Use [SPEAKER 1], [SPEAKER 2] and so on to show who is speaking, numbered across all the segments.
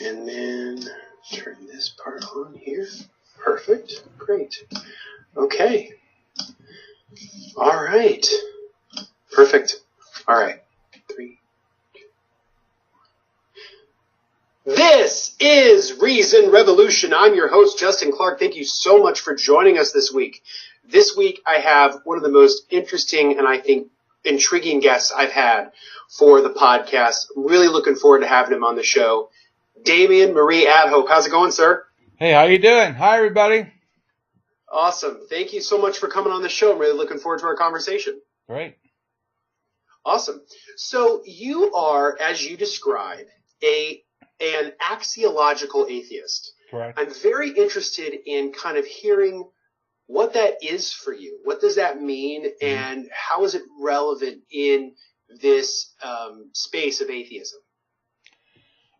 [SPEAKER 1] And then turn this part on here. Perfect. Great. Okay. All right. Perfect. All right. 3. This is Reason Revolution. I'm your host, Justin Clark. Thank you so much for joining us this week. This week, I have one of the most interesting and I think intriguing guests I've had for the podcast. I'm really looking forward to having him on the show. Damien Marie AtHope. How's it going, sir?
[SPEAKER 2] Hey, how you doing? Hi, everybody.
[SPEAKER 1] Awesome. Thank you so much for coming on the show. I'm really looking forward to our conversation.
[SPEAKER 2] Great.
[SPEAKER 1] Awesome. So you are, as you describe, an axiological atheist.
[SPEAKER 2] Correct.
[SPEAKER 1] I'm very interested in kind of hearing what that is for you. What does that mean, and how is it relevant in this space of atheism?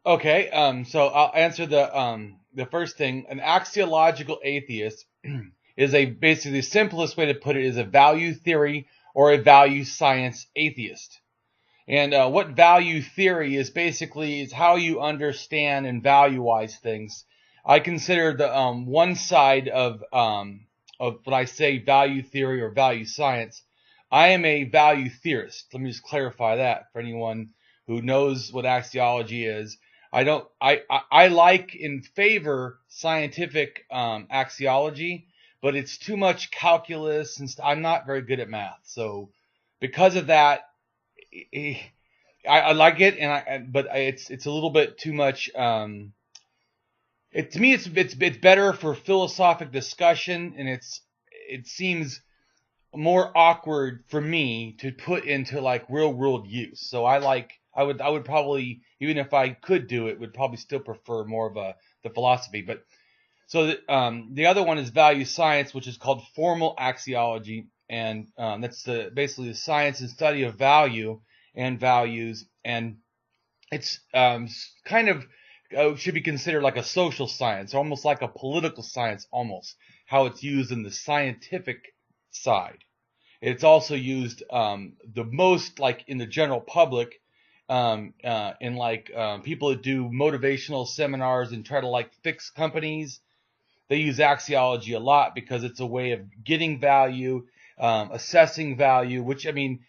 [SPEAKER 2] Okay, so I'll answer the first thing. An axiological atheist is basically the simplest way to put it is a value theory or a value science atheist. And what value theory is basically is how you understand and value-wise things. I consider the one side of what I say value theory or value science. I am a value theorist. Let me just clarify that for anyone who knows what axiology is. I like and favor scientific axiology, but it's too much calculus and I'm not very good at math. So because of that, I like it, but it's a little bit too much. To me, it's better for philosophic discussion, and it seems more awkward for me to put into like real world use. So I would probably, even if I could do it, would probably still prefer more of the philosophy. But so the other one is value science, which is called formal axiology, and that's basically the science and study of value and values, and it's kind of should be considered like a social science, almost like a political science, almost how it's used in the scientific side. It's also used the most like in the general public, in like people that do motivational seminars and try to like fix companies. They use axiology a lot because it's a way of getting value, assessing value, which I mean,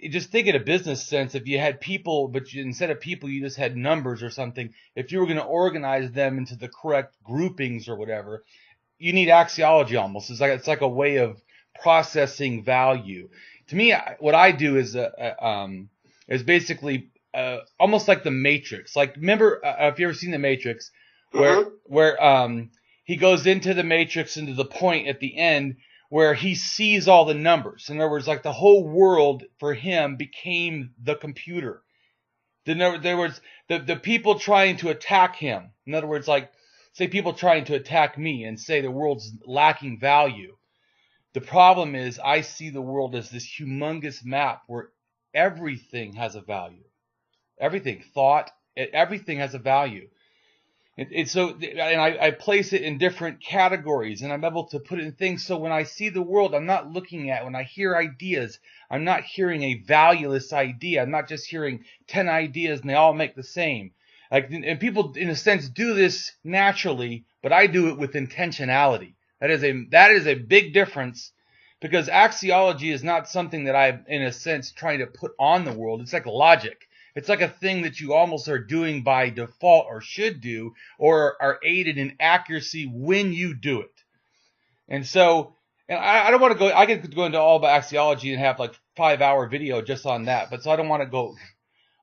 [SPEAKER 2] just think in a business sense, if you had people, but instead of people, you just had numbers or something, if you were going to organize them into the correct groupings or whatever, you need axiology almost. It's like a way of processing value. To me, what I do is basically almost like the Matrix. Like, remember, if you ever seen the Matrix, where he goes into the Matrix, into the point at the end where he sees all the numbers. In other words, like the whole world for him became the computer. There was the people trying to attack him. In other words, like say people trying to attack me and say the world's lacking value. The problem is I see the world as this humongous map where everything has a value. Everything, thought, everything has a value. And I place it in different categories, and I'm able to put it in things. So when I see the world, I'm not looking at, when I hear ideas, I'm not hearing a valueless idea. I'm not just hearing 10 ideas and they all make the same. And people, in a sense, do this naturally, but I do it with intentionality. That is a big difference, because axiology is not something that I'm, in a sense, trying to put on the world. It's like logic. It's like a thing that you almost are doing by default or should do, or are aided in accuracy when you do it. And so, and I don't want to go, I could go into all about axiology and have like 5-hour video just on that, but so I don't want to go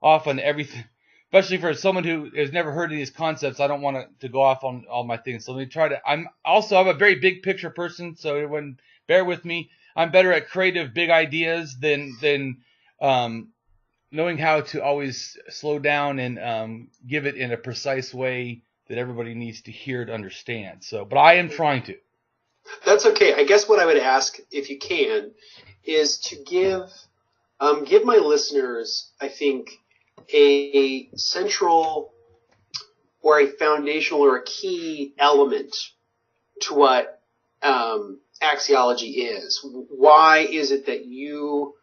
[SPEAKER 2] off on everything, especially for someone who has never heard of these concepts. I don't want to go off on all my things. So let me try to, I'm a very big picture person, so everyone bear with me. I'm better at creative big ideas than knowing how to always slow down and give it in a precise way that everybody needs to hear to understand. So, but I am trying to.
[SPEAKER 1] That's okay. I guess what I would ask, if you can, is to give my listeners, I think, a central or a foundational or a key element to what axiology is. Why is it that you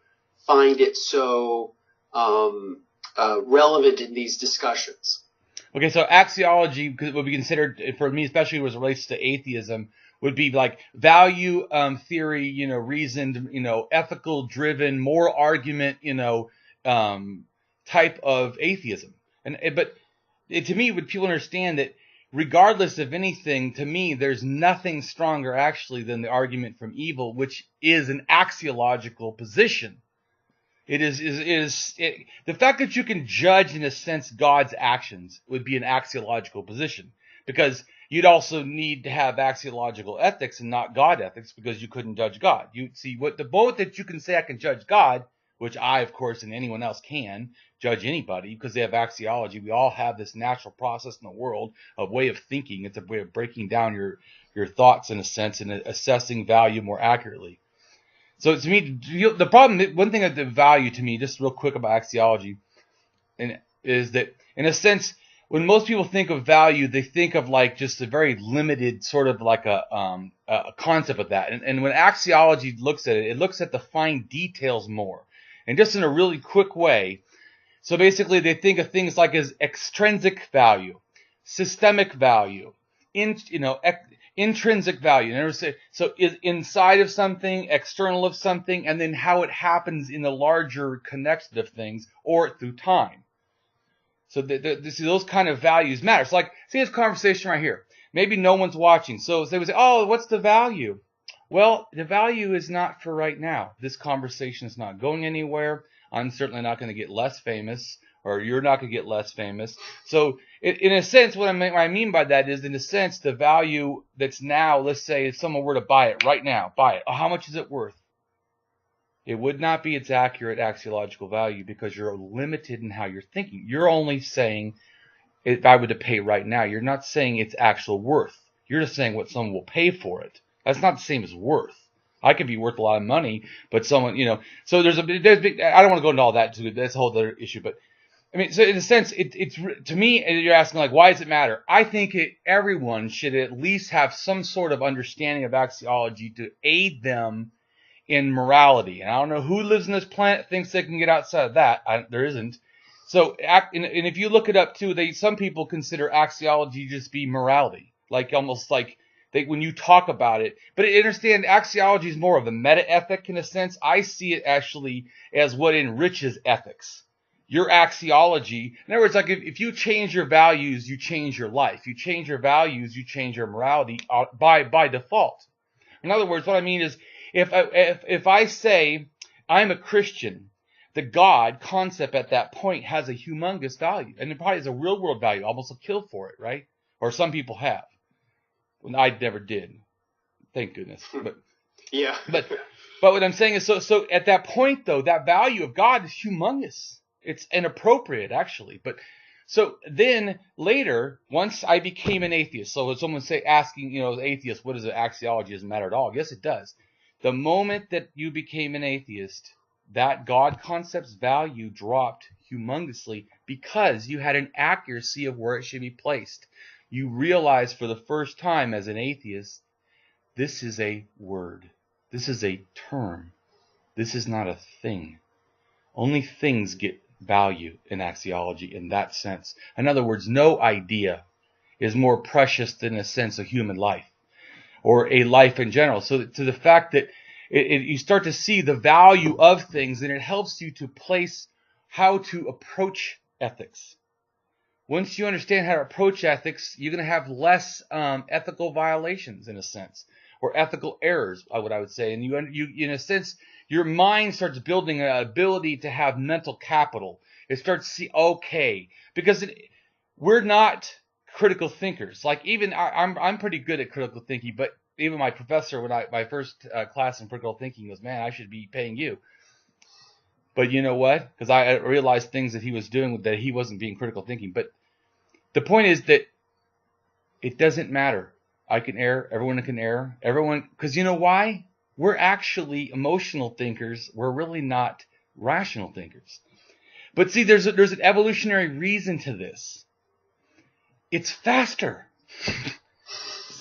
[SPEAKER 1] find it so relevant in these discussions?
[SPEAKER 2] Okay, so axiology would be considered, for me, especially as it relates to atheism, would be like value theory, reasoned, ethical driven, moral argument, type of atheism. But to me, would people understand that regardless of anything, to me, there's nothing stronger actually than the argument from evil, which is an axiological position. It is the fact that you can judge, in a sense, God's actions would be an axiological position, because you'd also need to have axiological ethics and not God ethics, because you couldn't judge God. You see, what the boat that you can say I can judge God, which I, of course, and anyone else can judge anybody because they have axiology. We all have this natural process in the world, a way of thinking. It's a way of breaking down your thoughts, in a sense, and assessing value more accurately. So to me, the problem, one thing of the value to me, just real quick about axiology, is that, in a sense, when most people think of value, they think of like just a very limited sort of like a concept of that. And when axiology looks at it, it looks at the fine details more, and just in a really quick way. So basically, they think of things like as extrinsic value, systemic value, intrinsic value. So is inside of something, external of something, and then how it happens in the larger connection of things, or through time. So those kind of values matter. So like, see this conversation right here. Maybe no one's watching. So they would say, oh, what's the value? Well, the value is not for right now. This conversation is not going anywhere. I'm certainly not going to get less famous, or you're not going to get less famous. So in a sense, what I mean by that is, in a sense, the value that's now, let's say if someone were to buy it right now, buy it. Oh, how much is it worth? It would not be its accurate axiological value, because you're limited in how you're thinking. You're only saying, if I were to pay right now, you're not saying its actual worth. You're just saying what someone will pay for it. That's not the same as worth. I could be worth a lot of money, but someone, so there's big, I don't want to go into all that, that's a whole other issue, but I mean, so in a sense, it's to me, you're asking like, why does it matter? I think everyone should at least have some sort of understanding of axiology to aid them in morality. And I don't know who lives on this planet thinks they can get outside of that. There isn't. So, and if you look it up too, some people consider axiology just be morality, like almost like when you talk about it. But I understand axiology is more of a meta ethic in a sense. I see it actually as what enriches ethics. Your axiology, in other words, like if you change your values, you change your life. You change your values, you change your morality by default. In other words, what I mean is, if I say I'm a Christian, the God concept at that point has a humongous value, and it probably has a real world value. Almost a kill for it, right? Or some people have. When I never did, thank goodness. But
[SPEAKER 1] yeah.
[SPEAKER 2] But what I'm saying is, so at that point though, that value of God is humongous. It's inappropriate actually. But so then later, once I became an atheist, so when someone asking, atheist, what is it? Axiology doesn't matter at all. Yes, it does. The moment that you became an atheist, that God concept's value dropped humongously, because you had an accuracy of where it should be placed. You realize for the first time as an atheist, this is a word. This is a term. This is not a thing. Only things get value in axiology in that sense. In other words, no idea is more precious than a sense of human life, or a life in general. So to the fact that you start to see the value of things, and it helps you to place how to approach ethics. Once you understand how to approach ethics, you're going to have less ethical violations, in a sense, or ethical errors, what I would say. And you, in a sense, your mind starts building an ability to have mental capital. It starts to see, okay, because we're not critical thinkers. Like even I'm pretty good at critical thinking, but even my professor, my first class in critical thinking was, man, I should be paying you. But you know what? Because I realized things that he was doing that he wasn't being critical thinking. But the point is that it doesn't matter. I can err. Everyone can err. Everyone, because you know why? We're actually emotional thinkers. We're really not rational thinkers. But see, there's an evolutionary reason to this. It's faster.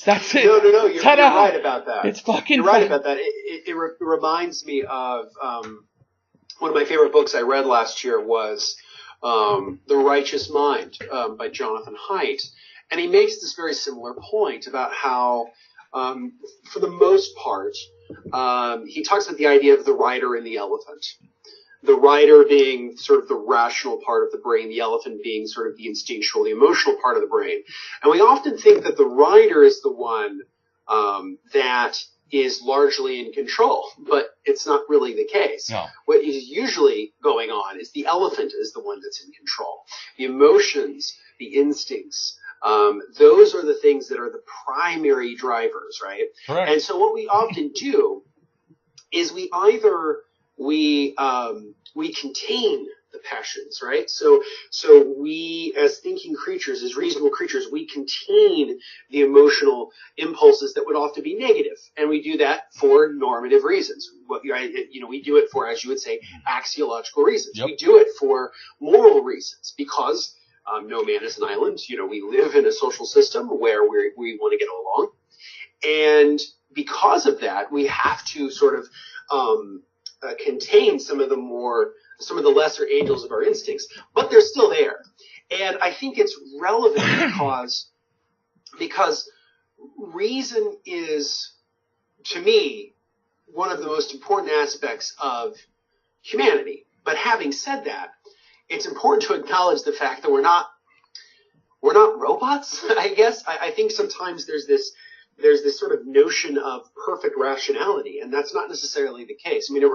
[SPEAKER 2] That's it.
[SPEAKER 1] No. You're right about that.
[SPEAKER 2] It's fucking.
[SPEAKER 1] You're right about that. It reminds me of one of my favorite books I read last year was The Righteous Mind by Jonathan Haidt. And he makes this very similar point about how, for the most part, he talks about the idea of the rider and the elephant. The rider being sort of the rational part of the brain, the elephant being sort of the instinctual, the emotional part of the brain. And we often think that the rider is the one that is largely in control, but it's not really the case.
[SPEAKER 2] No.
[SPEAKER 1] What is usually going on is the elephant is the one that's in control. The emotions, the instincts, those are the things that are the primary drivers, right?
[SPEAKER 2] Correct.
[SPEAKER 1] And so what we often do is we contain the passions, right? So we, as thinking creatures, as reasonable creatures, we contain the emotional impulses that would often be negative, and we do that for normative reasons. We do it for, as you would say, axiological reasons.
[SPEAKER 2] Yep.
[SPEAKER 1] We do it for moral reasons because no man is an island. We live in a social system where we want to get along, and because of that, we have to sort of contain some of the lesser angels of our instincts, but they're still there. And I think it's relevant because reason is, to me, one of the most important aspects of humanity. But having said that, it's important to acknowledge the fact that we're not robots, I guess. I think sometimes there's this sort of notion of perfect rationality, and that's not necessarily the case. I mean, it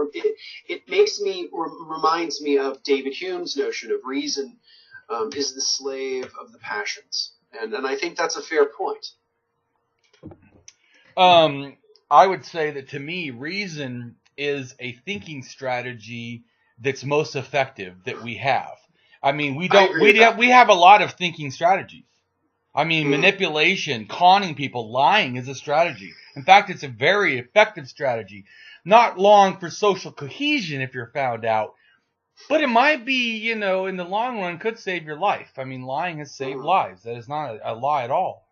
[SPEAKER 1] reminds me of David Hume's notion of reason is the slave of the passions, and I think that's a fair point.
[SPEAKER 2] I would say that to me, reason is a thinking strategy that's most effective that we have. I mean, we have a lot of thinking strategies. I mean, manipulation, conning people, lying is a strategy. In fact, it's a very effective strategy. Not long for social cohesion if you're found out, but it might be, in the long run could save your life. I mean, lying has saved lives. That is not a lie at all.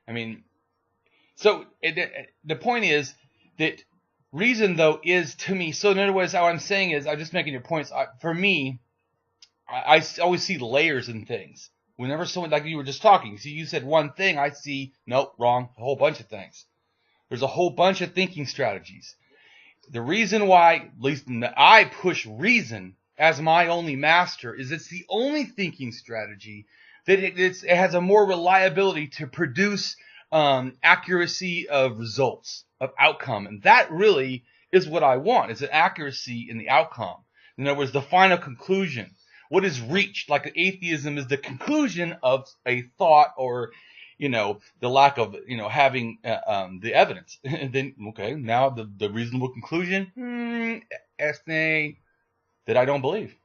[SPEAKER 2] I mean, so the point is that reason, though, is to me, so in other words, how I'm saying is, I'm just making your points. For me, I always see layers in things. Whenever someone, like you were just talking, see, you said one thing, I see, nope, wrong, a whole bunch of things. There's a whole bunch of thinking strategies. The reason why, at least I push reason as my only master, is it's the only thinking strategy that it has a more reliability to produce accuracy of results, of outcome. And that really is what I want, is an accuracy in the outcome. In other words, the final conclusion. What is reached, like atheism is the conclusion of a thought or, the lack of, having the evidence. And then, okay, now the reasonable conclusion, that I don't believe.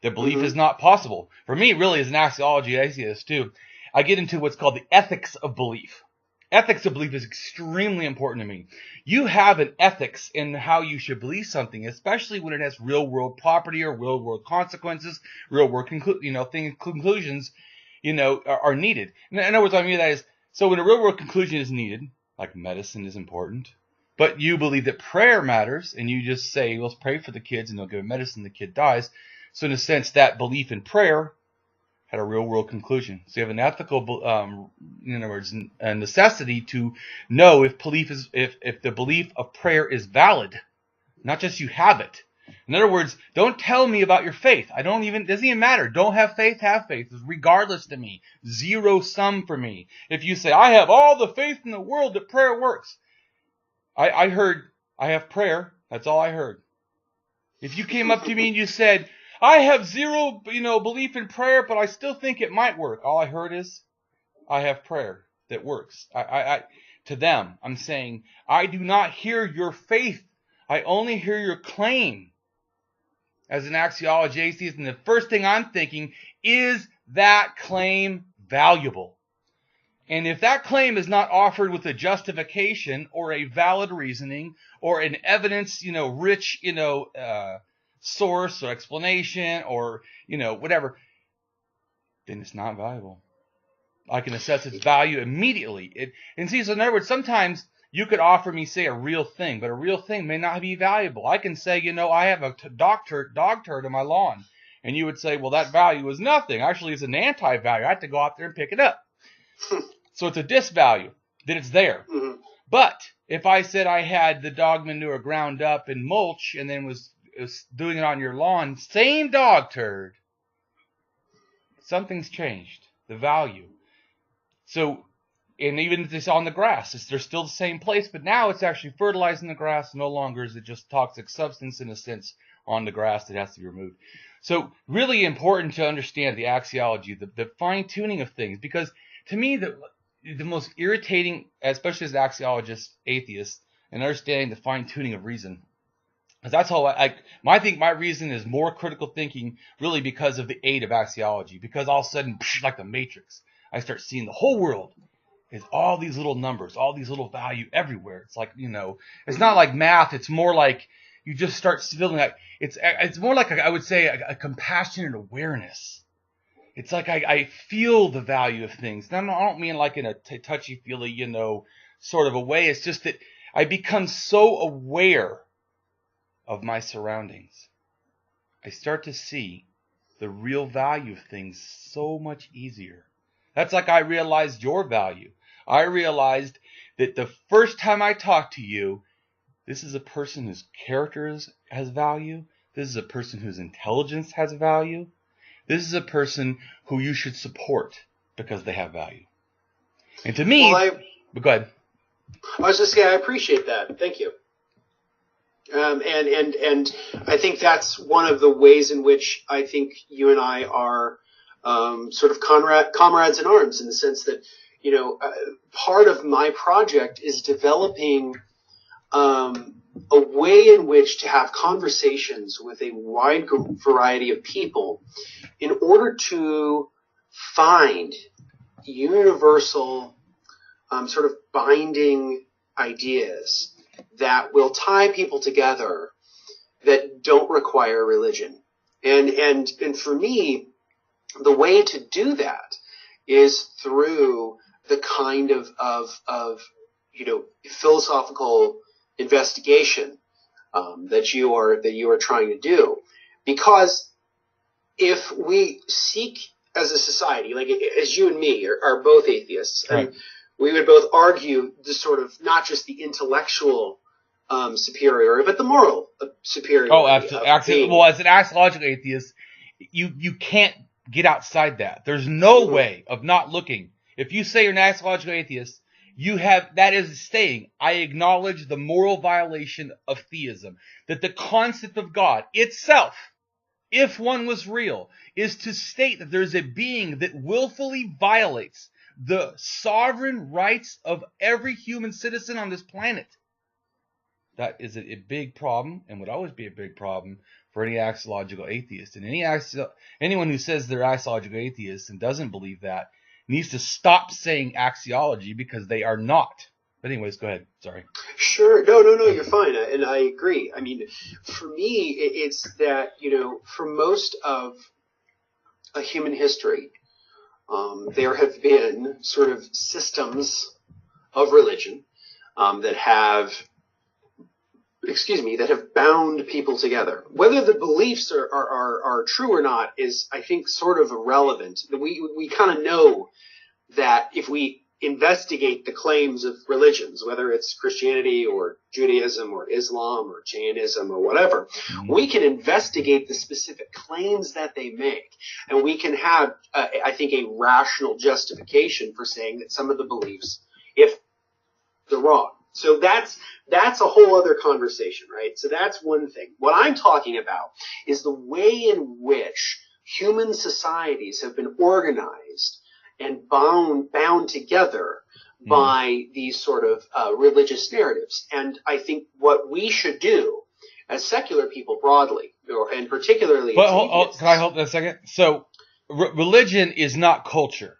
[SPEAKER 2] That belief is not possible. For me, really, as an axiology atheist, too, I get into what's called the ethics of belief. Ethics of belief is extremely important to me. You have an ethics in how you should believe something, especially when it has real-world property or real-world consequences, real-world conclusions, are needed. In other words, what I mean that is, so when a real-world conclusion is needed, like medicine is important, but you believe that prayer matters, and you just say, let's pray for the kids, and they'll give medicine, the kid dies. So in a sense, that belief in prayer had a real-world conclusion. So you have an ethical, in other words, a necessity to know if the belief of prayer is valid, not just you have it. In other words, don't tell me about your faith. Doesn't even matter. Don't have faith, have faith. It's regardless to me. Zero sum for me. If you say, I have all the faith in the world that prayer works. I heard, I have prayer. That's all I heard. If you came up to me and you said, I have zero, belief in prayer, but I still think it might work. All I heard is, I have prayer that works. To them, I'm saying, I do not hear your faith. I only hear your claim. As an axiology atheist, and the first thing I'm thinking, is that claim valuable? And if that claim is not offered with a justification or a valid reasoning or an evidence, rich, source or explanation or, whatever, then it's not valuable. I can assess its value immediately. So in other words, sometimes you could offer me, say, a real thing, but a real thing may not be valuable. I can say, I have a dog turd on my lawn, And you would say, well, that value is nothing. Actually, it's an anti-value. I have to go out there and pick it up. So it's a disvalue, that it's there.
[SPEAKER 1] Mm-hmm.
[SPEAKER 2] But if I said I had the dog manure ground up in mulch and then was doing it on your lawn, same dog turd, something's changed, the value. So, and even if it's on the grass, they're still the same place, but now it's actually fertilizing the grass. No longer is it just toxic substance in a sense on the grass that has to be removed. So really important to understand the axiology, the fine-tuning of things, because to me, the most irritating, especially as an axiologist, atheist, and understanding the fine-tuning of reason, because that's how I think my reason is more critical thinking, really because of the aid of axiology. Because all of a sudden, like the Matrix, I start seeing the whole world is all these little numbers, all these little value everywhere. It's like, it's not like math. It's more like you just start feeling like it's more like I would say a compassionate awareness. It's like I feel the value of things. Now, I don't mean like in a touchy-feely, sort of a way. It's just that I become so aware of my surroundings. I start to see the real value of things so much easier. That's like I realized your value. I realized that the first time I talked to you, this is a person whose character has value. This is a person whose intelligence has value. This is a person who you should support because they have value. And to me, go ahead.
[SPEAKER 1] I was just saying, I appreciate that. Thank you. And I think that's one of the ways in which I think you and I are sort of comrades in arms, in the sense that, part of my project is developing a way in which to have conversations with a wide variety of people in order to find universal sort of binding ideas that will tie people together that don't require religion. And for me, the way to do that is through the kind of philosophical investigation that you are trying to do. Because if we seek as a society, like as you and me are both atheists,
[SPEAKER 2] right,
[SPEAKER 1] and we would both argue the sort of not just the intellectual superiority, but the moral superiority.
[SPEAKER 2] Oh, absolutely. Well, as an axiological atheist, you can't get outside that. There's no way of not looking. If you say you're an axiological atheist, that is saying, I acknowledge the moral violation of theism, that the concept of God itself, if one was real, is to state that there's a being that willfully violates the sovereign rights of every human citizen on this planet. That is a big problem, and would always be a big problem for any axiological atheist. And anyone who says they're axiological atheists and doesn't believe that needs to stop saying axiology, because they are not. But anyways, go ahead. Sorry.
[SPEAKER 1] Sure. No, you're fine. And I agree. I mean, for me, it's that, for most of a human history, there have been sort of systems of religion that have bound people together. Whether the beliefs are true or not is, I think, sort of irrelevant. We kind of know that if we investigate the claims of religions, whether it's Christianity or Judaism or Islam or Jainism or whatever, we can investigate the specific claims that they make. And we can have, I think, a rational justification for saying that some of the beliefs, if they're wrong. So that's a whole other conversation, right? So that's one thing. What I'm talking about is the way in which human societies have been organized and bound together by these sort of religious narratives. And I think what we should do as secular people broadly, and particularly...
[SPEAKER 2] But can I hold that a second? So religion is not culture.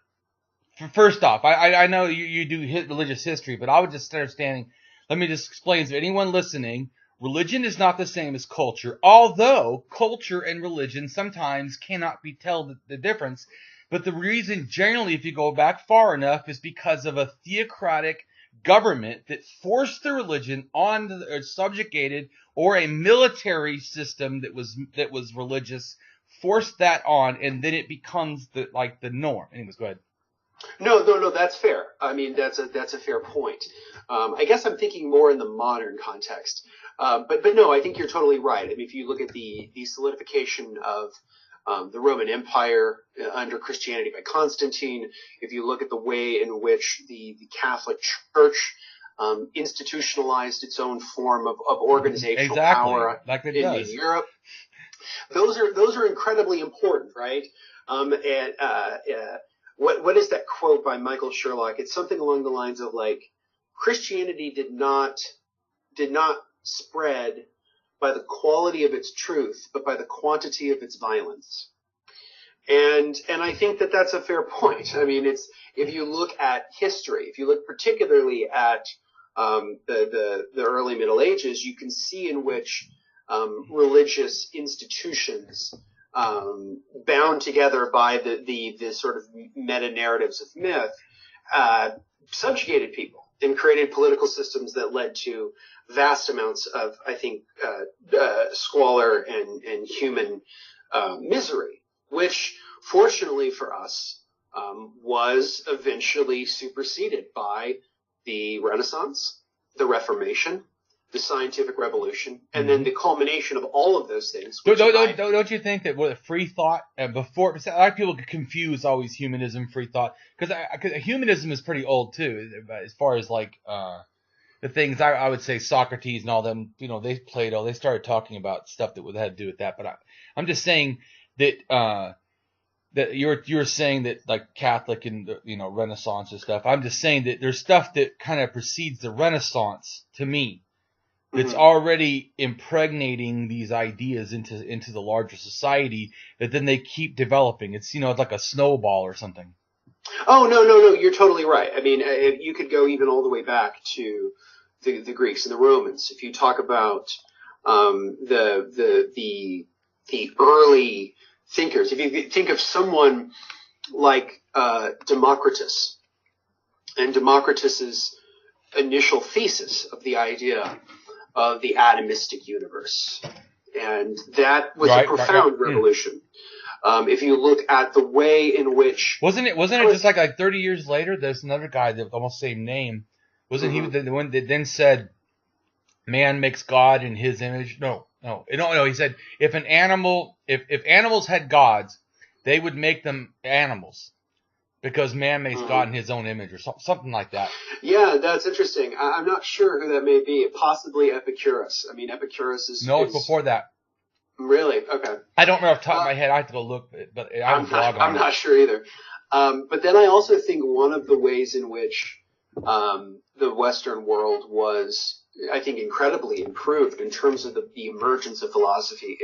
[SPEAKER 2] First off, I know you do religious history, but I would just understanding, let me just explain to anyone listening, religion is not the same as culture, although culture and religion sometimes cannot be tell the difference. But the reason generally, if you go back far enough, is because of a theocratic government that forced the religion on or subjugated, or a military system that was religious force that on, and then it becomes the norm. Anyways, go ahead.
[SPEAKER 1] No, that's fair. I mean, that's a fair point. I guess I'm thinking more in the modern context. But no, I think you're totally right. I mean, if you look at the solidification of the Roman Empire under Christianity by Constantine, if you look at the way in which the Catholic Church institutionalized its own form of organizational power in Europe, those are incredibly important, right? What is that quote by Michael Sherlock? It's something along the lines of like, Christianity did not spread by the quality of its truth, but by the quantity of its violence. And I think that that's a fair point. I mean, if you look at history, if you look particularly at the early Middle Ages, you can see in which religious institutions bound together by the sort of meta narratives of myth subjugated people and created political systems that led to vast amounts of, I think, squalor and human misery, which, fortunately for us, was eventually superseded by the Renaissance, the Reformation, the Scientific Revolution, and then the culmination of all of those things.
[SPEAKER 2] Don't you think that with free thought, before, a lot of people confuse always humanism, free thought, because humanism is pretty old too, as far as like the things I would say Socrates and all them, Plato, they started talking about stuff that had to do with that. But I'm just saying that that you're saying that like Catholic and Renaissance and stuff. I'm just saying that there's stuff that kind of precedes the Renaissance to me. It's already impregnating these ideas into the larger society that then they keep developing. It's it's like a snowball or something.
[SPEAKER 1] Oh no, you're totally right. I mean, you could go even all the way back to the Greeks and the Romans. If you talk about the early thinkers, if you think of someone like Democritus, and Democritus's initial thesis of the idea of the atomistic universe, and that was a profound revolution. If you look at the way in which
[SPEAKER 2] wasn't it just like 30 years later, there's another guy that almost same name, wasn't he the one that then said man makes God in his image? No, he said if animals had gods, they would make them animals, because man makes God in his own image, or something like that.
[SPEAKER 1] Yeah, that's interesting. I'm not sure who that may be. Possibly Epicurus. I mean, Epicurus is...
[SPEAKER 2] No, it's before that.
[SPEAKER 1] Really? Okay.
[SPEAKER 2] I don't remember off the top of my head. I have to go look, but I'm
[SPEAKER 1] not sure either. But then I also think one of the ways in which the Western world was, I think, incredibly improved in terms of the emergence of philosophy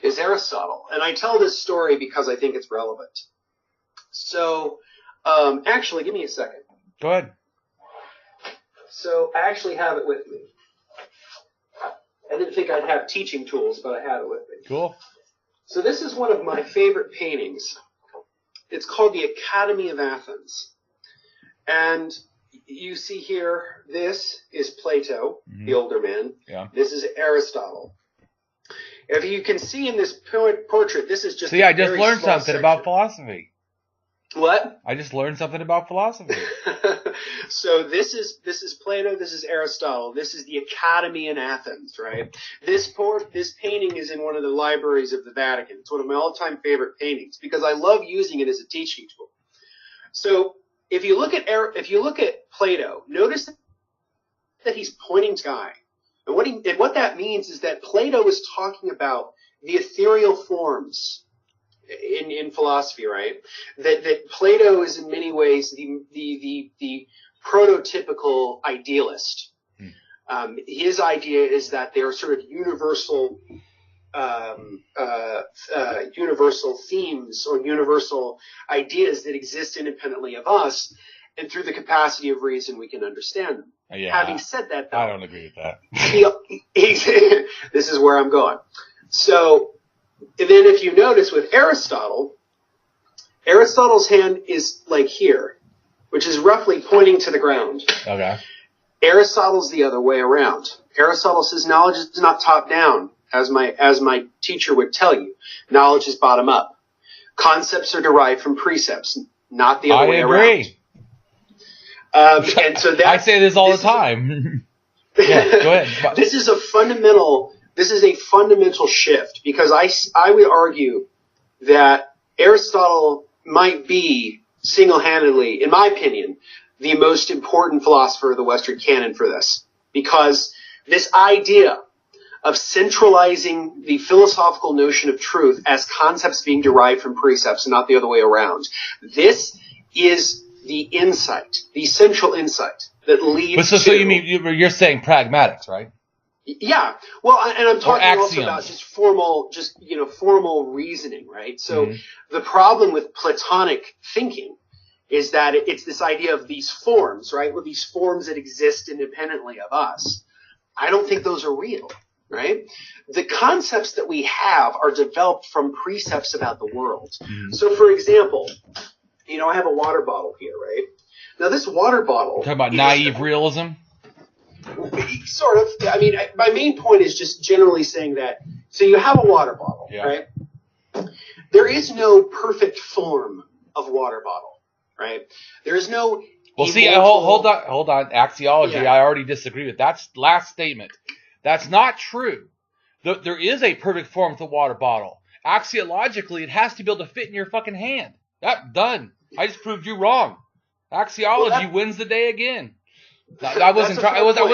[SPEAKER 1] is Aristotle. And I tell this story because I think it's relevant. So, actually, give me a second.
[SPEAKER 2] Go ahead.
[SPEAKER 1] So, I actually have it with me. I didn't think I'd have teaching tools, but I have it with me.
[SPEAKER 2] Cool.
[SPEAKER 1] So, this is one of my favorite paintings. It's called The Academy of Athens. And you see here, this is Plato, the older man. Yeah. This is Aristotle. If you can see in this portrait, this is just
[SPEAKER 2] I just learned something about philosophy.
[SPEAKER 1] What?
[SPEAKER 2] I just learned something about philosophy.
[SPEAKER 1] So this is Plato, this is Aristotle, this is the Academy in Athens, right? This painting is in one of the libraries of the Vatican. It's one of my all-time favorite paintings because I love using it as a teaching tool. So if you look at Plato, notice that he's pointing to the sky. And what that means is that Plato is talking about the ethereal forms in philosophy, right? That Plato is in many ways the prototypical idealist. His idea is that there are sort of universal themes or universal ideas that exist independently of us, and through the capacity of reason we can understand them.
[SPEAKER 2] Yeah,
[SPEAKER 1] having said that, though,
[SPEAKER 2] I don't agree with that.
[SPEAKER 1] This is where I'm going. So, and then if you notice with Aristotle, Aristotle's hand is like here, which is roughly pointing to the ground.
[SPEAKER 2] Okay.
[SPEAKER 1] Aristotle's the other way around. Aristotle says knowledge is not top down. as my teacher would tell you, knowledge is bottom up. Concepts are derived from precepts, not the other way around.
[SPEAKER 2] I agree.
[SPEAKER 1] And so
[SPEAKER 2] I say this all the time. Yeah, go ahead.
[SPEAKER 1] This is a fundamental shift, because I would argue that Aristotle might be single-handedly, in my opinion, the most important philosopher of the Western canon for this, because this idea of centralizing the philosophical notion of truth as concepts being derived from precepts and not the other way around, this is the insight, the central insight that leads
[SPEAKER 2] so you mean you're saying pragmatics, right?
[SPEAKER 1] Yeah. Well, and I'm talking also about just formal reasoning, right? So the problem with Platonic thinking is that it's this idea of these forms, right? Well, these forms that exist independently of us. I don't think those are real, right? The concepts that we have are developed from precepts about the world. So, for example, I have a water bottle here, right? Now, this water bottle...
[SPEAKER 2] Talking about naive realism?
[SPEAKER 1] Sort of. I mean, my main point is just generally saying that, so you have a water bottle, right? There is no perfect form of water bottle, right? There is no...
[SPEAKER 2] Well, see, hold on. Axiology, I already disagree with that last statement. That's not true. There is a perfect form of the water bottle. Axiologically, it has to be able to fit in your fucking hand. Done. I just proved you wrong. Axiology wins the day again. I wasn't trying. I was doing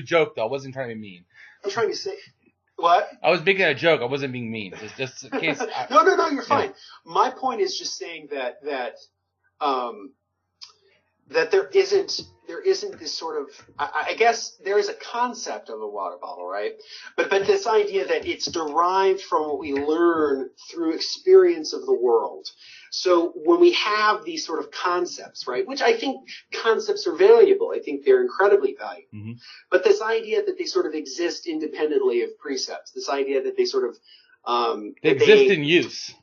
[SPEAKER 2] a joke though. I wasn't trying to be mean.
[SPEAKER 1] I'm trying to say what?
[SPEAKER 2] I was making a joke. I wasn't being mean. It's just in case.
[SPEAKER 1] No. You're fine. My point is just saying that there isn't this sort of, I guess there is a concept of a water bottle, right? But this idea that it's derived from what we learn through experience of the world. So when we have these sort of concepts, right, which I think concepts are valuable, I think they're incredibly valuable. But this idea that they sort of exist independently of precepts, this idea that they sort of
[SPEAKER 2] they exist in use.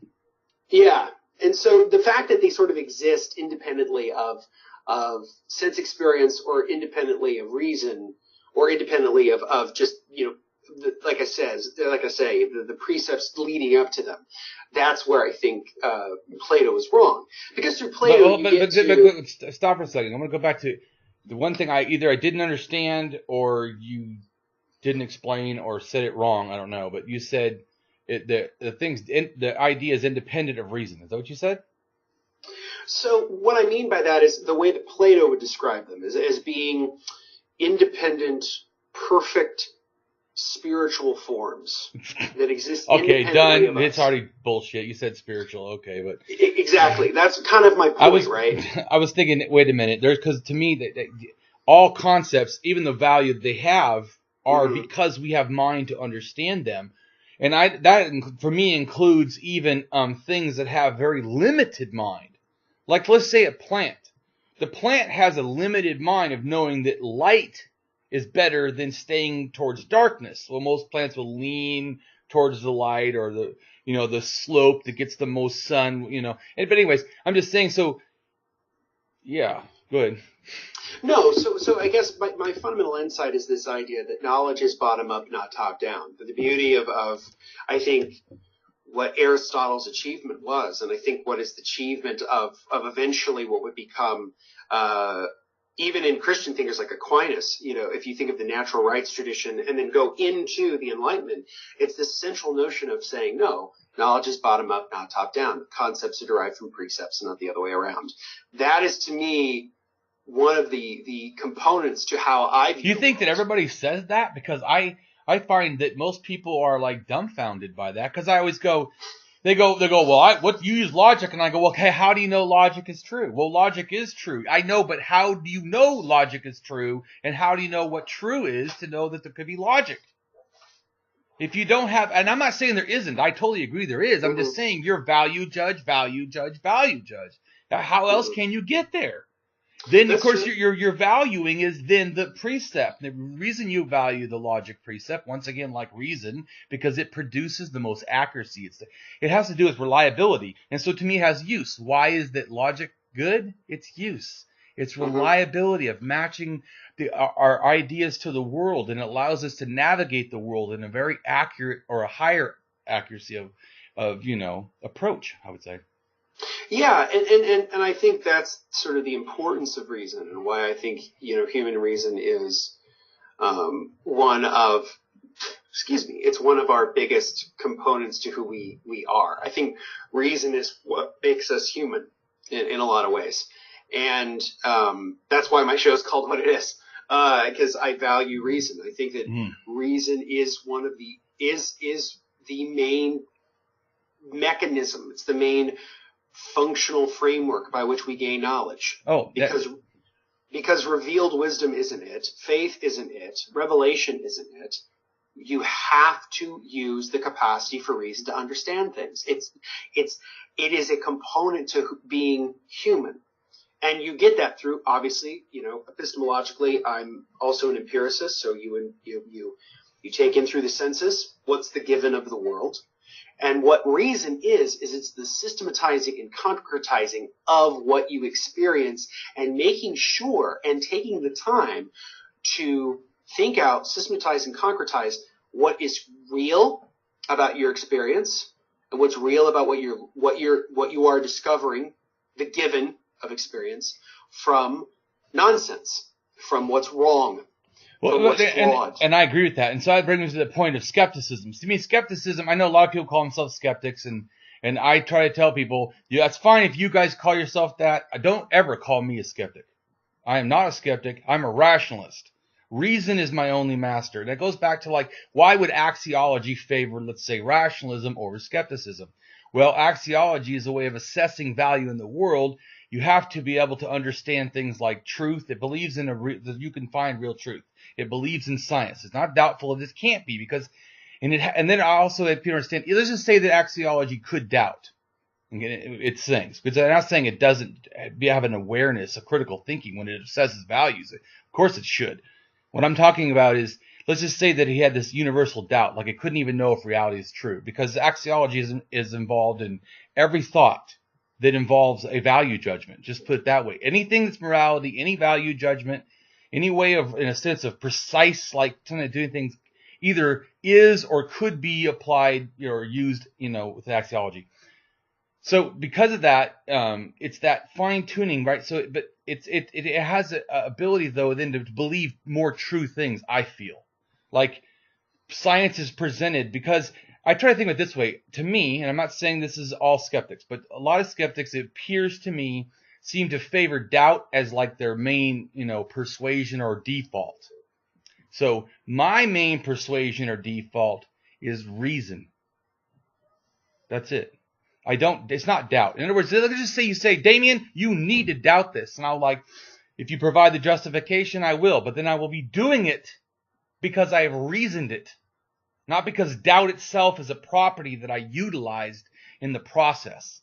[SPEAKER 1] Yeah. And so the fact that they sort of exist independently of sense experience, or independently of reason, or independently of just, like I say, the precepts leading up to them. That's where I think Plato is wrong. Because through Plato,
[SPEAKER 2] but stop for a second. I'm going to go back to the one thing I didn't understand, or you didn't explain, or said it wrong. I don't know. But you said the idea is independent of reason. Is that what you said?
[SPEAKER 1] So what I mean by that is the way that Plato would describe them as being independent, perfect spiritual forms that exist independently
[SPEAKER 2] done.
[SPEAKER 1] of us.
[SPEAKER 2] It's already bullshit. You said spiritual. Okay, but
[SPEAKER 1] exactly. That's kind of my point, right?
[SPEAKER 2] I was thinking, wait a minute. Because to me, that all concepts, even the value that they have, are because we have mind to understand them. And that for me includes even things that have very limited mind. Like, let's say a plant. The plant has a limited mind of knowing that light is better than staying towards darkness. Well, most plants will lean towards the light, or the slope that gets the most sun, But anyways, I'm just saying, so, yeah, go ahead.
[SPEAKER 1] No, so I guess my fundamental insight is this idea that knowledge is bottom up, not top down. But the beauty of I think, what Aristotle's achievement was, and I think what is the achievement of eventually what would become, even in Christian thinkers like Aquinas, if you think of the natural rights tradition and then go into the Enlightenment, it's this central notion of saying, no, knowledge is bottom up, not top down. Concepts are derived from precepts, not the other way around. That is, to me, one of the components to how I view.
[SPEAKER 2] You think that everybody says that? Because I find that most people are like dumbfounded by that, because I always go, they go, well, what you use logic, and I go, okay, how do you know logic is true? Well, logic is true. I know, but how do you know logic is true, and how do you know what true is to know that there could be logic? If you don't have, and I'm not saying there isn't, I totally agree there is. I'm just saying you're value judge. Now, how else can you get there? Then, of course, your valuing is then the precept. The reason you value the logic precept, once again, like reason, because it produces the most accuracy. It has to do with reliability. And so to me, it has use. Why is that logic good? It's use. Its reliability of matching our ideas to the world, and it allows us to navigate the world in a very accurate or a higher accuracy of approach, I would say.
[SPEAKER 1] Yeah, and I think that's sort of the importance of reason, and why I think human reason is it's one of our biggest components to who we are. I think reason is what makes us human in a lot of ways, and that's why my show is called what it is, because I value reason. I think that reason is one of the main mechanism. It's the main functional framework by which we gain knowledge. Because revealed wisdom isn't it, faith isn't it, revelation isn't it. You have to use the capacity for reason to understand things. It is a component to being human, and you get that through, obviously, epistemologically. I'm also an empiricist, so you take in through the senses what's the given of the world. And what reason is it's the systematizing and concretizing of what you experience, and making sure and taking the time to think out, systematize, and concretize what is real about your experience, and what's real about what you are discovering, the given of experience, from nonsense, from what's wrong.
[SPEAKER 2] And I agree with that. And so that brings me to the point of skepticism. To me, skepticism, I know a lot of people call themselves skeptics, and I try to tell people, that's fine if you guys call yourself that. Don't ever call me a skeptic. I am not a skeptic. I'm a rationalist. Reason is my only master. And that goes back to, why would axiology favor, let's say, rationalism over skepticism? Well, axiology is a way of assessing value in the world. You have to be able to understand things like truth. It believes in that you can find real truth. It believes in science. It's not doubtful of this can't be, because, and then I also have people understand. Let's just say that axiology could doubt its things, because I'm not saying it doesn't have an awareness, a critical thinking when it assesses values. Of course it should. What I'm talking about is, let's just say that he had this universal doubt, like it couldn't even know if reality is true, because axiology is involved in every thought that involves a value judgment. Just put it that way. Anything that's morality, any value judgment, any way of, in a sense of precise, doing things, either is or could be applied or used, with axiology. So because of that, it's that fine tuning, right? So, but it has an ability though then to believe more true things. I feel like science is presented, because I try to think of it this way. To me, and I'm not saying this is all skeptics, but a lot of skeptics, it appears to me, seem to favor doubt as their main, persuasion or default. So my main persuasion or default is reason. That's it. It's not doubt. In other words, let's just say you say, Damien, you need to doubt this. And I'll if you provide the justification, I will. But then I will be doing it because I have reasoned it. Not because doubt itself is a property that I utilized in the process.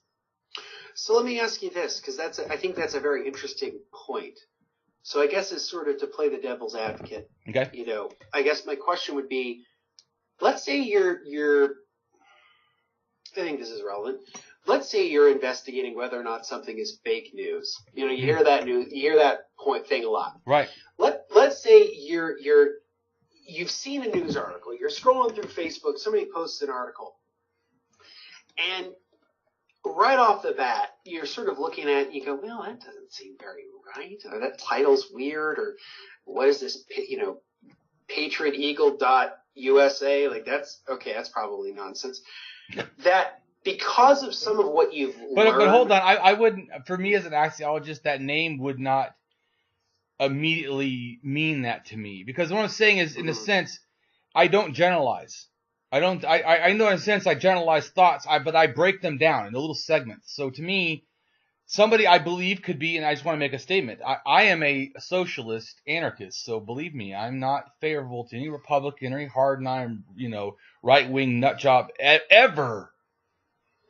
[SPEAKER 1] So let me ask you this, because I think that's a very interesting point. So I guess it's sort of to play the devil's advocate.
[SPEAKER 2] Okay.
[SPEAKER 1] I guess my question would be, let's say you're I think this is relevant. Let's say you're investigating whether or not something is fake news. You hear that point thing a lot.
[SPEAKER 2] Right.
[SPEAKER 1] Let's say you've seen a news article. You're scrolling through Facebook. Somebody posts an article, and right off the bat, you're sort of looking at it, you go, well, that doesn't seem very right. Or that title's weird. Or what is this, patrioteagle.usa? That's probably nonsense. That because of some of what you've learned.
[SPEAKER 2] But hold on. I wouldn't, for me as an axiologist, that name would not immediately mean that to me. Because what I'm saying is, in a sense, I don't generalize. I know in a sense I generalize thoughts, but I break them down into little segments. So to me, somebody I believe could be, and I just want to make a statement, I am a socialist anarchist. So believe me, I'm not favorable to any Republican or any hard-line, right-wing nut job ever.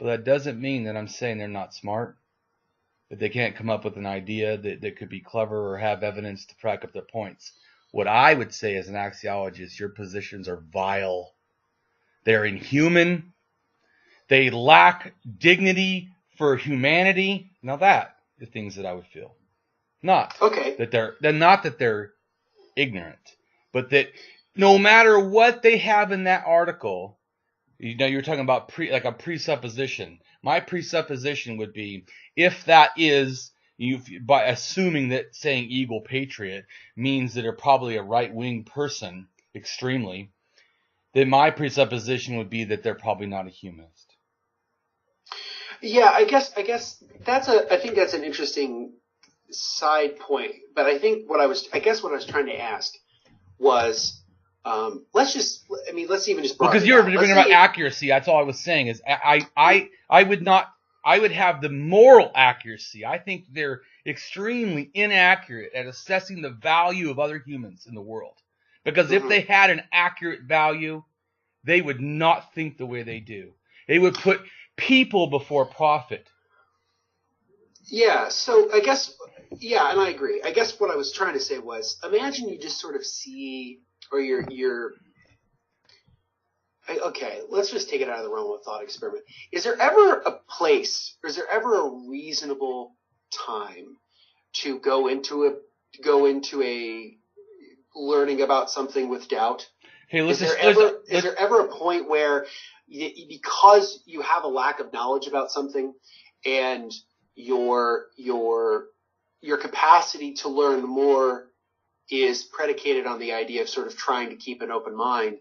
[SPEAKER 2] But that doesn't mean that I'm saying they're not smart, that they can't come up with an idea that could be clever or have evidence to back up their points. What I would say as an axiologist, your positions are vile. They're inhuman. They lack dignity for humanity. Now that are things that I would feel. Not
[SPEAKER 1] Okay.
[SPEAKER 2] that they're ignorant, but that no matter what they have in that article, you're talking about like a presupposition. My presupposition would be, if that is, by assuming that saying Eagle Patriot means that they're probably a right-wing person, extremely, then my presupposition would be that they're probably not a humanist.
[SPEAKER 1] Yeah, I guess I think that's an interesting side point. But I think what I was trying to ask was, let's even just
[SPEAKER 2] because you're bringing about accuracy. That's all I was saying is I would have the moral accuracy. I think they're extremely inaccurate at assessing the value of other humans in the world. Because if they had an accurate value, they would not think the way they do. They would put people before profit.
[SPEAKER 1] Yeah, so I guess, yeah, and I agree. I guess what I was trying to say was, imagine you just sort of see, or okay, let's just take it out of the realm of thought experiment. Is there ever a place, or is there ever a reasonable time to go into a learning about something with doubt?
[SPEAKER 2] Hey, listen,
[SPEAKER 1] is there ever a point where, because you have a lack of knowledge about something, and your capacity to learn more is predicated on the idea of sort of trying to keep an open mind,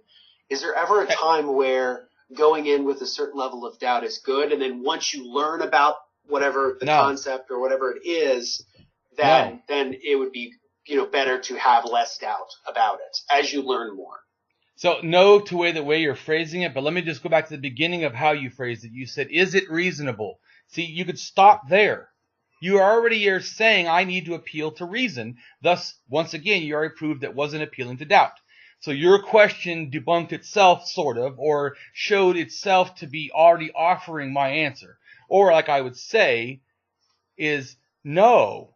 [SPEAKER 1] is there ever a time where going in with a certain level of doubt is good, and then once you learn about whatever the concept or whatever it is, then it would be better to have less doubt about it as you learn more?
[SPEAKER 2] So no to the way you're phrasing it, but let me just go back to the beginning of how you phrased it. You said, is it reasonable? See, you could stop there. You already are saying I need to appeal to reason. Thus, once again, you already proved that wasn't appealing to doubt. So your question debunked itself, sort of, or showed itself to be already offering my answer. Or, like I would say, is no.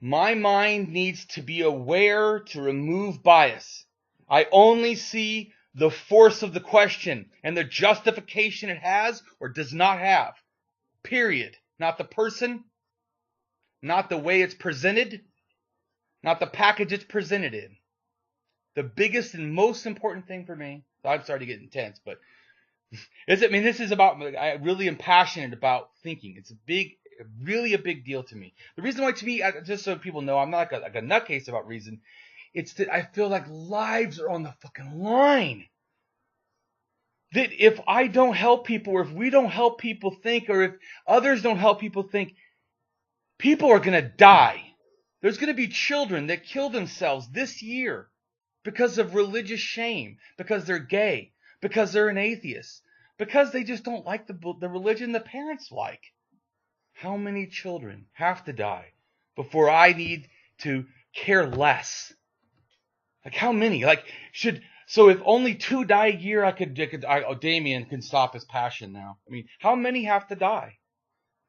[SPEAKER 2] My mind needs to be aware to remove bias. I only see the force of the question and the justification it has or does not have. Period. Not the person, not the way it's presented, not the package it's presented in. The biggest and most important thing for me, I'm sorry to get intense, but this is about, I really am passionate about thinking. It's really a big deal to me. The reason why, to me, just so people know, I'm not like a nutcase about reason. It's that I feel like lives are on the fucking line. That if I don't help people, or if we don't help people think, or if others don't help people think, people are going to die. There's going to be children that kill themselves this year because of religious shame, because they're gay, because they're an atheist, because they just don't like the religion the parents like. How many children have to die before I need to care less? Like, how many? So if only 2 die a year, Damien can stop his passion now. I mean, how many have to die?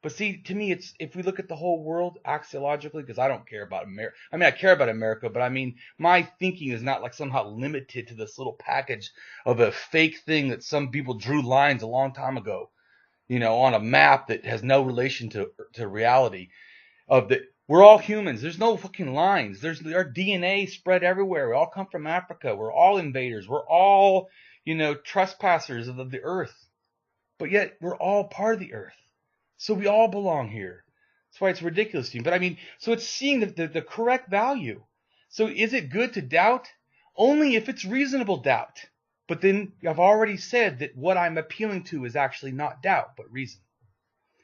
[SPEAKER 2] But see, to me, it's, if we look at the whole world axiologically, because I don't care about America. I mean, I care about America, but I mean, my thinking is not like somehow limited to this little package of a fake thing that some people drew lines a long time ago, on a map that has no relation to reality. We're all humans. There's no fucking lines. Our DNA spread everywhere. We all come from Africa. We're all invaders. We're all, trespassers of the earth. But yet we're all part of the earth. So we all belong here. That's why it's ridiculous to me. But I mean, so it's seeing the correct value. So is it good to doubt? Only if it's reasonable doubt. But then I've already said that what I'm appealing to is actually not doubt, but reason.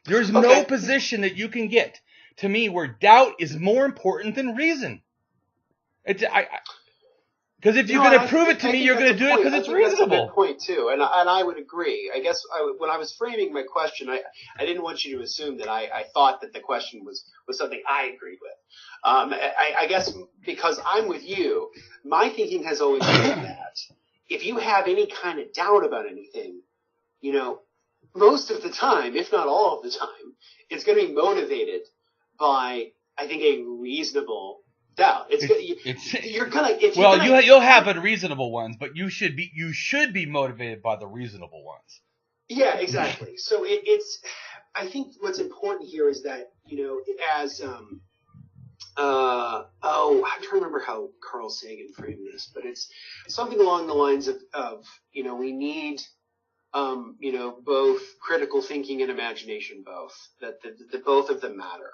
[SPEAKER 2] There's no position that you can get to me where doubt is more important than reason. Because if you're going to prove it to me, you're going to do it because it's reasonable.
[SPEAKER 1] That's a good point too, and I would agree. I guess when I was framing my question, I didn't want you to assume that I thought that the question was something I agreed with. I guess because I'm with you, my thinking has always been that if you have any kind of doubt about anything, most of the time, if not all of the time, it's going to be motivated by, I think, a reasonable doubt.
[SPEAKER 2] You'll have unreasonable ones, but you should be motivated by the reasonable ones.
[SPEAKER 1] Yeah, exactly. So I think what's important here is that, as I'm trying to remember how Carl Sagan framed this, but it's something along the lines of we need, both critical thinking and imagination, that both of them matter.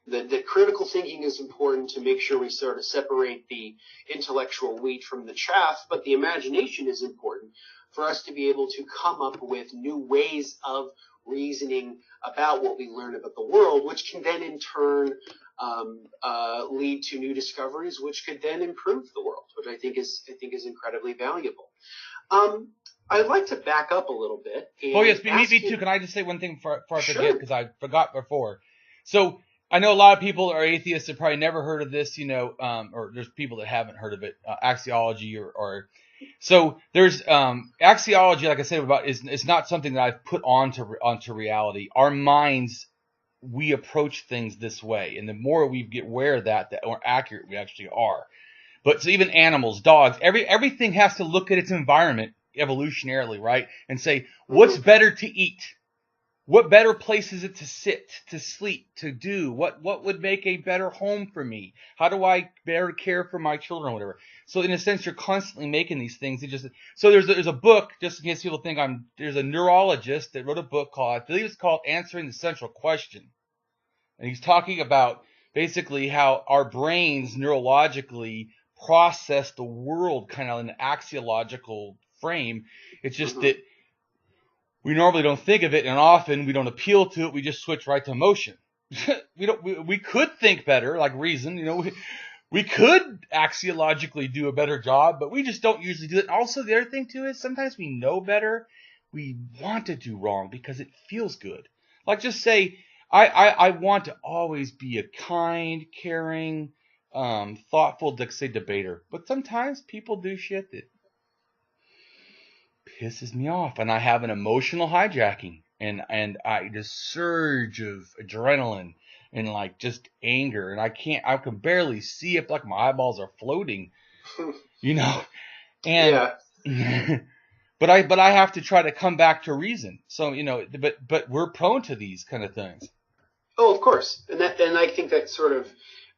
[SPEAKER 1] That critical thinking is important to make sure we sort of separate the intellectual wheat from the chaff, but the imagination is important for us to be able to come up with new ways of reasoning about what we learn about the world, which can then in turn lead to new discoveries, which could then improve the world, which I think is incredibly valuable. I'd like to back up a little bit.
[SPEAKER 2] Oh yes, me too. Can I just say one thing before I forget, because I forgot before? So I know a lot of people are atheists have probably never heard of this, or there's people that haven't heard of it, axiology or so there's axiology, like I said, it's not something that I've put onto reality. Our minds, we approach things this way, and the more we get aware of that, the more accurate we actually are. But so even animals, dogs, everything has to look at its environment evolutionarily, right? And say, what's better to eat? What better place is it to sit, to sleep, to do? What would make a better home for me? How do I better care for my children or whatever? So in a sense, you're constantly making these things. So there's a book, just in case people think there's a neurologist that wrote a book called, I believe it's called Answering the Central Question. And he's talking about basically how our brains neurologically process the world kind of in an axiological frame. It's just that we normally don't think of it, and often we don't appeal to it. We just switch right to emotion. We could think better, like reason. We could axiologically do a better job, but we just don't usually do it. Also, the other thing too is sometimes we know better. We want to do wrong because it feels good. Like just say, I want to always be a kind, caring, thoughtful, debater. But sometimes people do shit that pisses me off, and I have an emotional hijacking, and I just surge of adrenaline and like just anger, and I can barely see if like my eyeballs are floating, and but I have to try to come back to reason. So but we're prone to these kind of things.
[SPEAKER 1] Oh, of course, and I think that sort of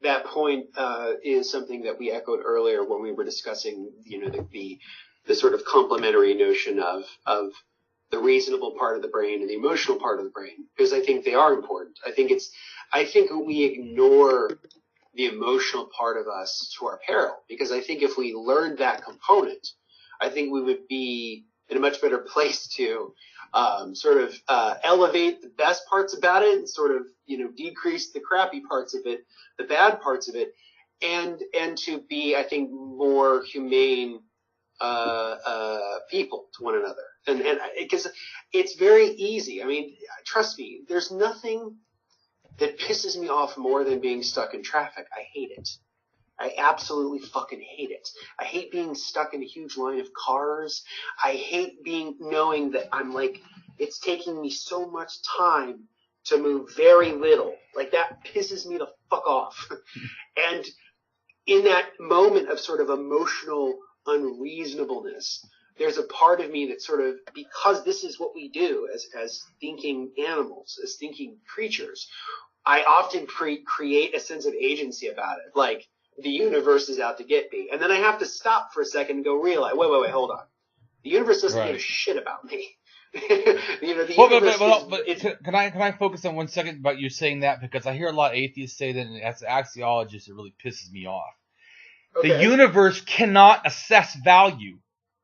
[SPEAKER 1] that point is something that we echoed earlier when we were discussing the sort of complementary notion of the reasonable part of the brain and the emotional part of the brain, because I think they are important. I think we ignore the emotional part of us to our peril, because I think if we learned that component, I think we would be in a much better place to elevate the best parts about it and sort of decrease the crappy parts of it, the bad parts of it, and to be, I think, more humane people to one another, and because it's very easy. I mean, trust me, there's nothing that pisses me off more than being stuck in traffic. I hate it. I absolutely fucking hate it. I hate being stuck in a huge line of cars. I hate knowing that it's taking me so much time to move very little. Like, that pisses me the fuck off. And in that moment of sort of emotional unreasonableness, there's a part of me that sort of, because this is what we do as thinking animals, as thinking creatures, I often create a sense of agency about it. Like, the universe is out to get me. And then I have to stop for a second and go realize, wait, hold on. The universe doesn't give a shit about me.
[SPEAKER 2] Can I focus on 1 second about you saying that? Because I hear a lot of atheists say that, and as an axiologist, it really pisses me off. Okay. The universe cannot assess value.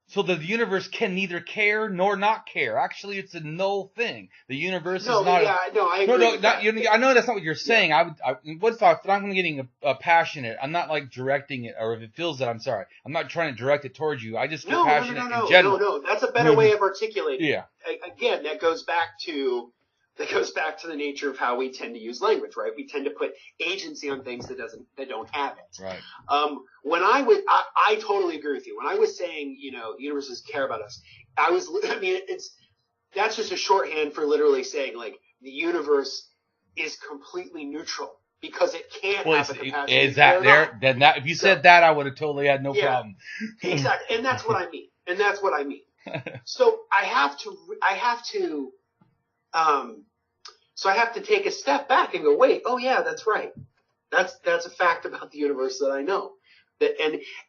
[SPEAKER 2] So the universe can neither care nor not care. Actually, it's a null thing. The universe is not.
[SPEAKER 1] I agree.
[SPEAKER 2] I know that's not what you're saying. Yeah. If I'm getting passionate, I'm not like directing it, or if it feels that, I'm sorry. I'm not trying to direct it towards you. I just get passionate in general.
[SPEAKER 1] No. That's a better way of articulating.
[SPEAKER 2] Yeah.
[SPEAKER 1] Again, that goes back to the nature of how we tend to use language, right? We tend to put agency on things that don't have it.
[SPEAKER 2] Right.
[SPEAKER 1] I totally agree with you. When I was saying, universes care about us, that's just a shorthand for literally saying, like, the universe is completely neutral because it can't have a capacity.
[SPEAKER 2] Is that there? Then if you said that, I would have totally had no problem.
[SPEAKER 1] Exactly. And that's what I mean. So I have to take a step back and go, wait, oh yeah, that's right. That's a fact about the universe that I know.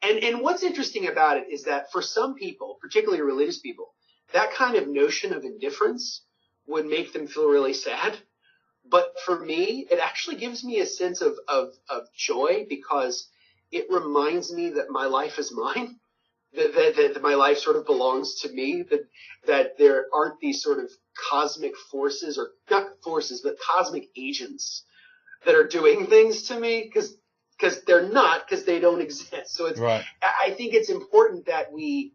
[SPEAKER 1] And what's interesting about it is that for some people, particularly religious people, that kind of notion of indifference would make them feel really sad. But for me, it actually gives me a sense of joy, because it reminds me that my life is mine, that my life sort of belongs to me, that there aren't these sort of cosmic forces, or not forces, but cosmic agents that are doing things to me, because they're not, because they don't exist. So it's, right. I think it's important that we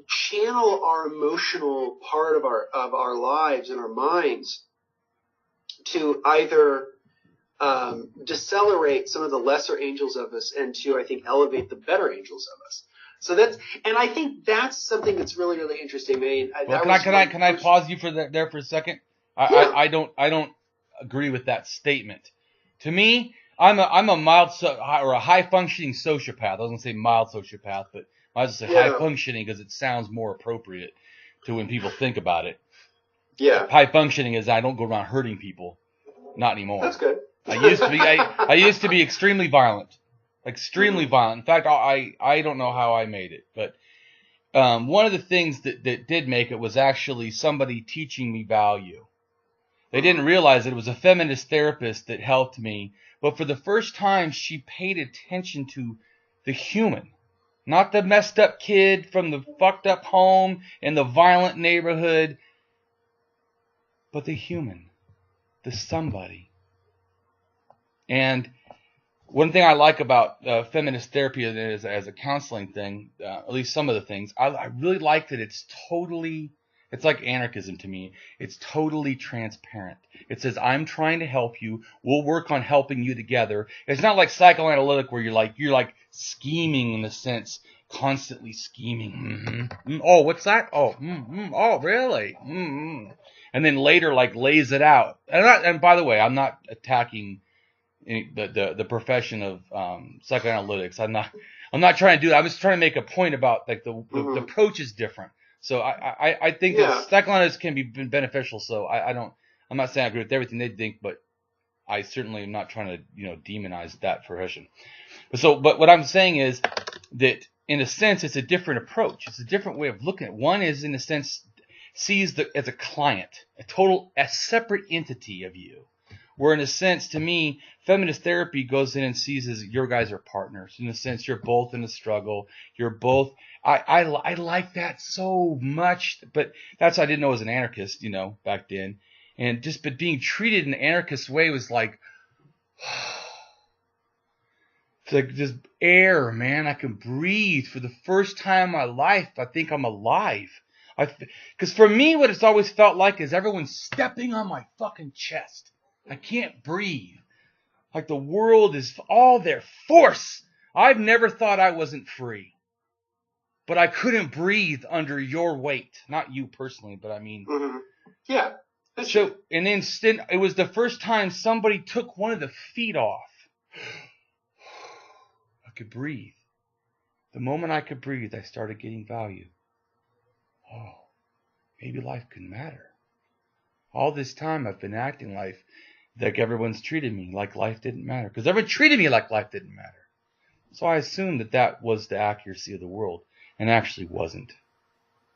[SPEAKER 1] channel our emotional part of our lives and our minds to either decelerate some of the lesser angels of us, and to, I think, elevate the better angels of us. So and I think that's something that's really, really interesting. I mean,
[SPEAKER 2] well, can I pause you there for a second?
[SPEAKER 1] Yeah.
[SPEAKER 2] I don't agree with that statement. To me, I'm a mild or a high functioning sociopath. I was gonna say mild sociopath, but I was just say high functioning because it sounds more appropriate to when people think about it.
[SPEAKER 1] Yeah.
[SPEAKER 2] High functioning is I don't go around hurting people. Not anymore.
[SPEAKER 1] That's good.
[SPEAKER 2] I used to be extremely violent. Extremely violent. In fact, I don't know how I made it, but one of the things that did make it was actually somebody teaching me value. They didn't realize it was a feminist therapist that helped me, but for the first time, she paid attention to the human, not the messed up kid from the fucked up home in the violent neighborhood, but the human, the somebody. And one thing I like about feminist therapy as a counseling thing, at least some of the things, I really like that it's like anarchism to me. It's totally transparent. It says, I'm trying to help you. We'll work on helping you together. It's not like psychoanalytic where you're like scheming in a sense, constantly scheming. Oh, what's that? Oh, oh, really? And then later lays it out. And by the way, I'm not attacking the profession of psychoanalytics. I'm not trying to do that. I'm just trying to make a point about the approach is different. So I think that psychoanalysts can be beneficial. So I'm not saying I agree with everything they think, but I certainly am not trying to demonize that profession. But what I'm saying is that in a sense it's a different approach. It's a different way of looking at it. One is in a sense sees as a client, a separate entity of you. Where in a sense, to me, feminist therapy goes in and sees as your guys are partners. In a sense, you're both in a struggle. You're both. I like that so much, but that's what I didn't know as an anarchist, back then. And but being treated in an anarchist way was like, it's like just air, man. I can breathe for the first time in my life. I think I'm alive. Because for me, what it's always felt like is everyone's stepping on my fucking chest. I can't breathe. Like the world is all their force. I've never thought I wasn't free. But I couldn't breathe under your weight. Not you personally, but I mean.
[SPEAKER 1] Mm-hmm. Yeah.
[SPEAKER 2] So, and then it was the first time somebody took one of the feet off. I could breathe. The moment I could breathe, I started getting value. Oh, maybe life can matter. All this time I've been acting like everyone's treated me like life didn't matter. Because everyone treated me like life didn't matter. So I assumed that was the accuracy of the world. And actually wasn't.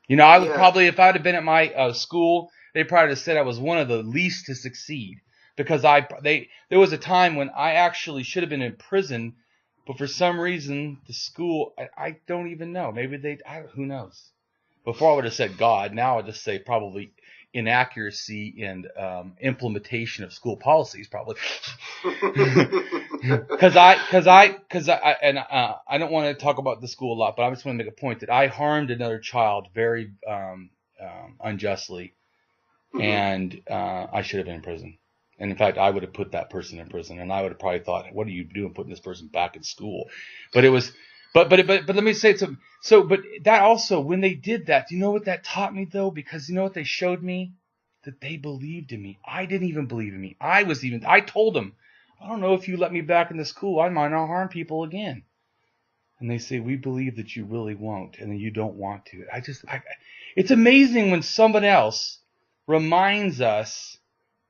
[SPEAKER 2] I would probably, if I'd have been at my school, they probably have said I was one of the least to succeed. Because there was a time when I actually should have been in prison. But for some reason, the school, I don't even know. Maybe who knows? Before I would have said God. Now I would just say probably inaccuracy and implementation of school policies, probably. Because I don't want to talk about the school a lot, but I just want to make a point that I harmed another child very unjustly, and I should have been in prison. And in fact, I would have put that person in prison, and I would have probably thought, "What are you doing, putting this person back in school?" But it was. But let me say something. So, but that also, when they did that, do you know what that taught me though? Because you know what they showed me? That they believed in me. I didn't even believe in me. I told them, I don't know if you let me back in the school, I might not harm people again. And they say, we believe that you really won't, and then you don't want to. It's amazing when someone else reminds us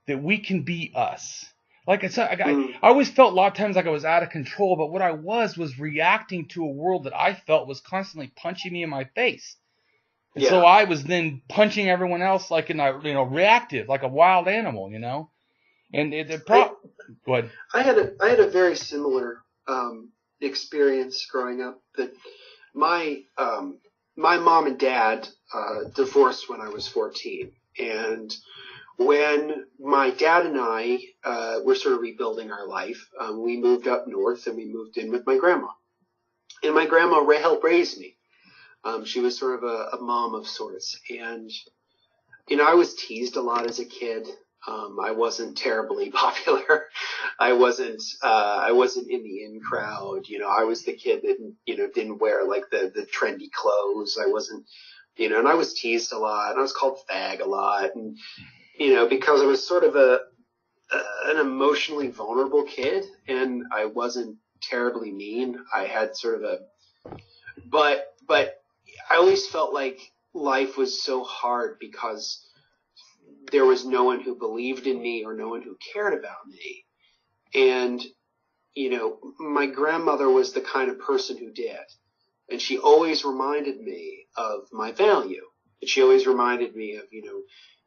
[SPEAKER 2] that we can be us. Like I always felt a lot of times like I was out of control, but what I was reacting to a world that I felt was constantly punching me in my face. And so I was then punching everyone else like reactive, like a wild animal, And go ahead.
[SPEAKER 1] I had a very similar experience growing up. That my mom and dad divorced when I was 14, and when my dad and I were sort of rebuilding our life, we moved up north and we moved in with my grandma, and my grandma helped raise me. She was sort of a mom of sorts, and I was teased a lot as a kid. I wasn't terribly popular. I wasn't in the in crowd. I was the kid that didn't wear like the trendy clothes. I wasn't, and I was teased a lot, and I was called fag a lot, and because I was sort of an emotionally vulnerable kid, and I wasn't terribly mean. I had sort of but I always felt like life was so hard because there was no one who believed in me or no one who cared about me. And, my grandmother was the kind of person who did. And she always reminded me of my value. And she always reminded me of,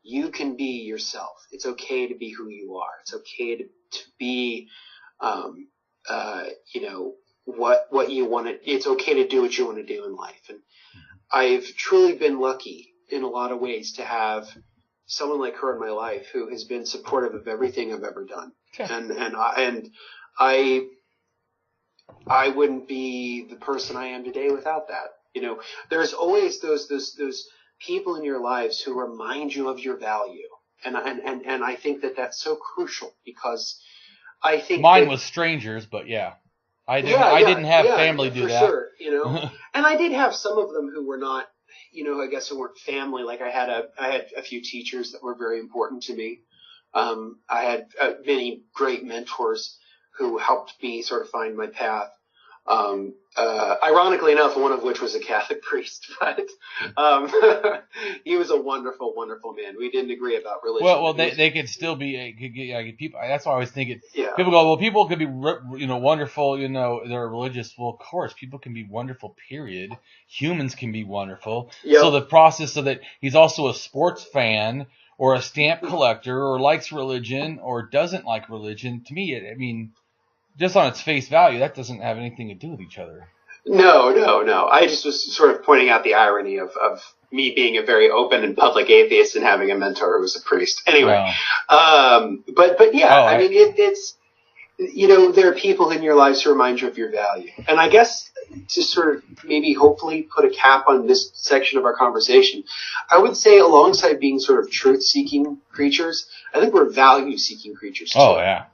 [SPEAKER 1] you can be yourself. It's okay to be who you are. It's okay to be, what you want to, it's okay to do what you want to do in life. And I've truly been lucky in a lot of ways to have someone like her in my life who has been supportive of everything I've ever done. Sure. And I wouldn't be the person I am today without that. There's always those people in your lives who remind you of your value. And I think that that's so crucial because I think
[SPEAKER 2] mine was strangers, but yeah. I didn't have family do that.
[SPEAKER 1] For sure, and I did have some of them who were not, I guess who weren't family. Like I had a few teachers that were very important to me. I had many great mentors who helped me sort of find my path. Ironically enough, one of which was a Catholic priest, but he was a wonderful, wonderful man. We didn't agree about religion.
[SPEAKER 2] Well, they could still be people. That's why I always think it. Yeah. People go, well, people could be wonderful. They're religious. Well, of course, people can be wonderful. Period. Humans can be wonderful. Yep. So the process so that he's also a sports fan or a stamp collector or likes religion or doesn't like religion. To me, just on its face value, that doesn't have anything to do with each other. No. I just was sort of pointing out the irony of me being a very open and public atheist and having a mentor who was a priest. Anyway, but yeah, it's there are people in your lives who remind you of your value. And I guess to sort of maybe hopefully put a cap on this section of our conversation, I would say alongside being sort of truth-seeking creatures, I think we're value-seeking creatures too. Oh, yeah.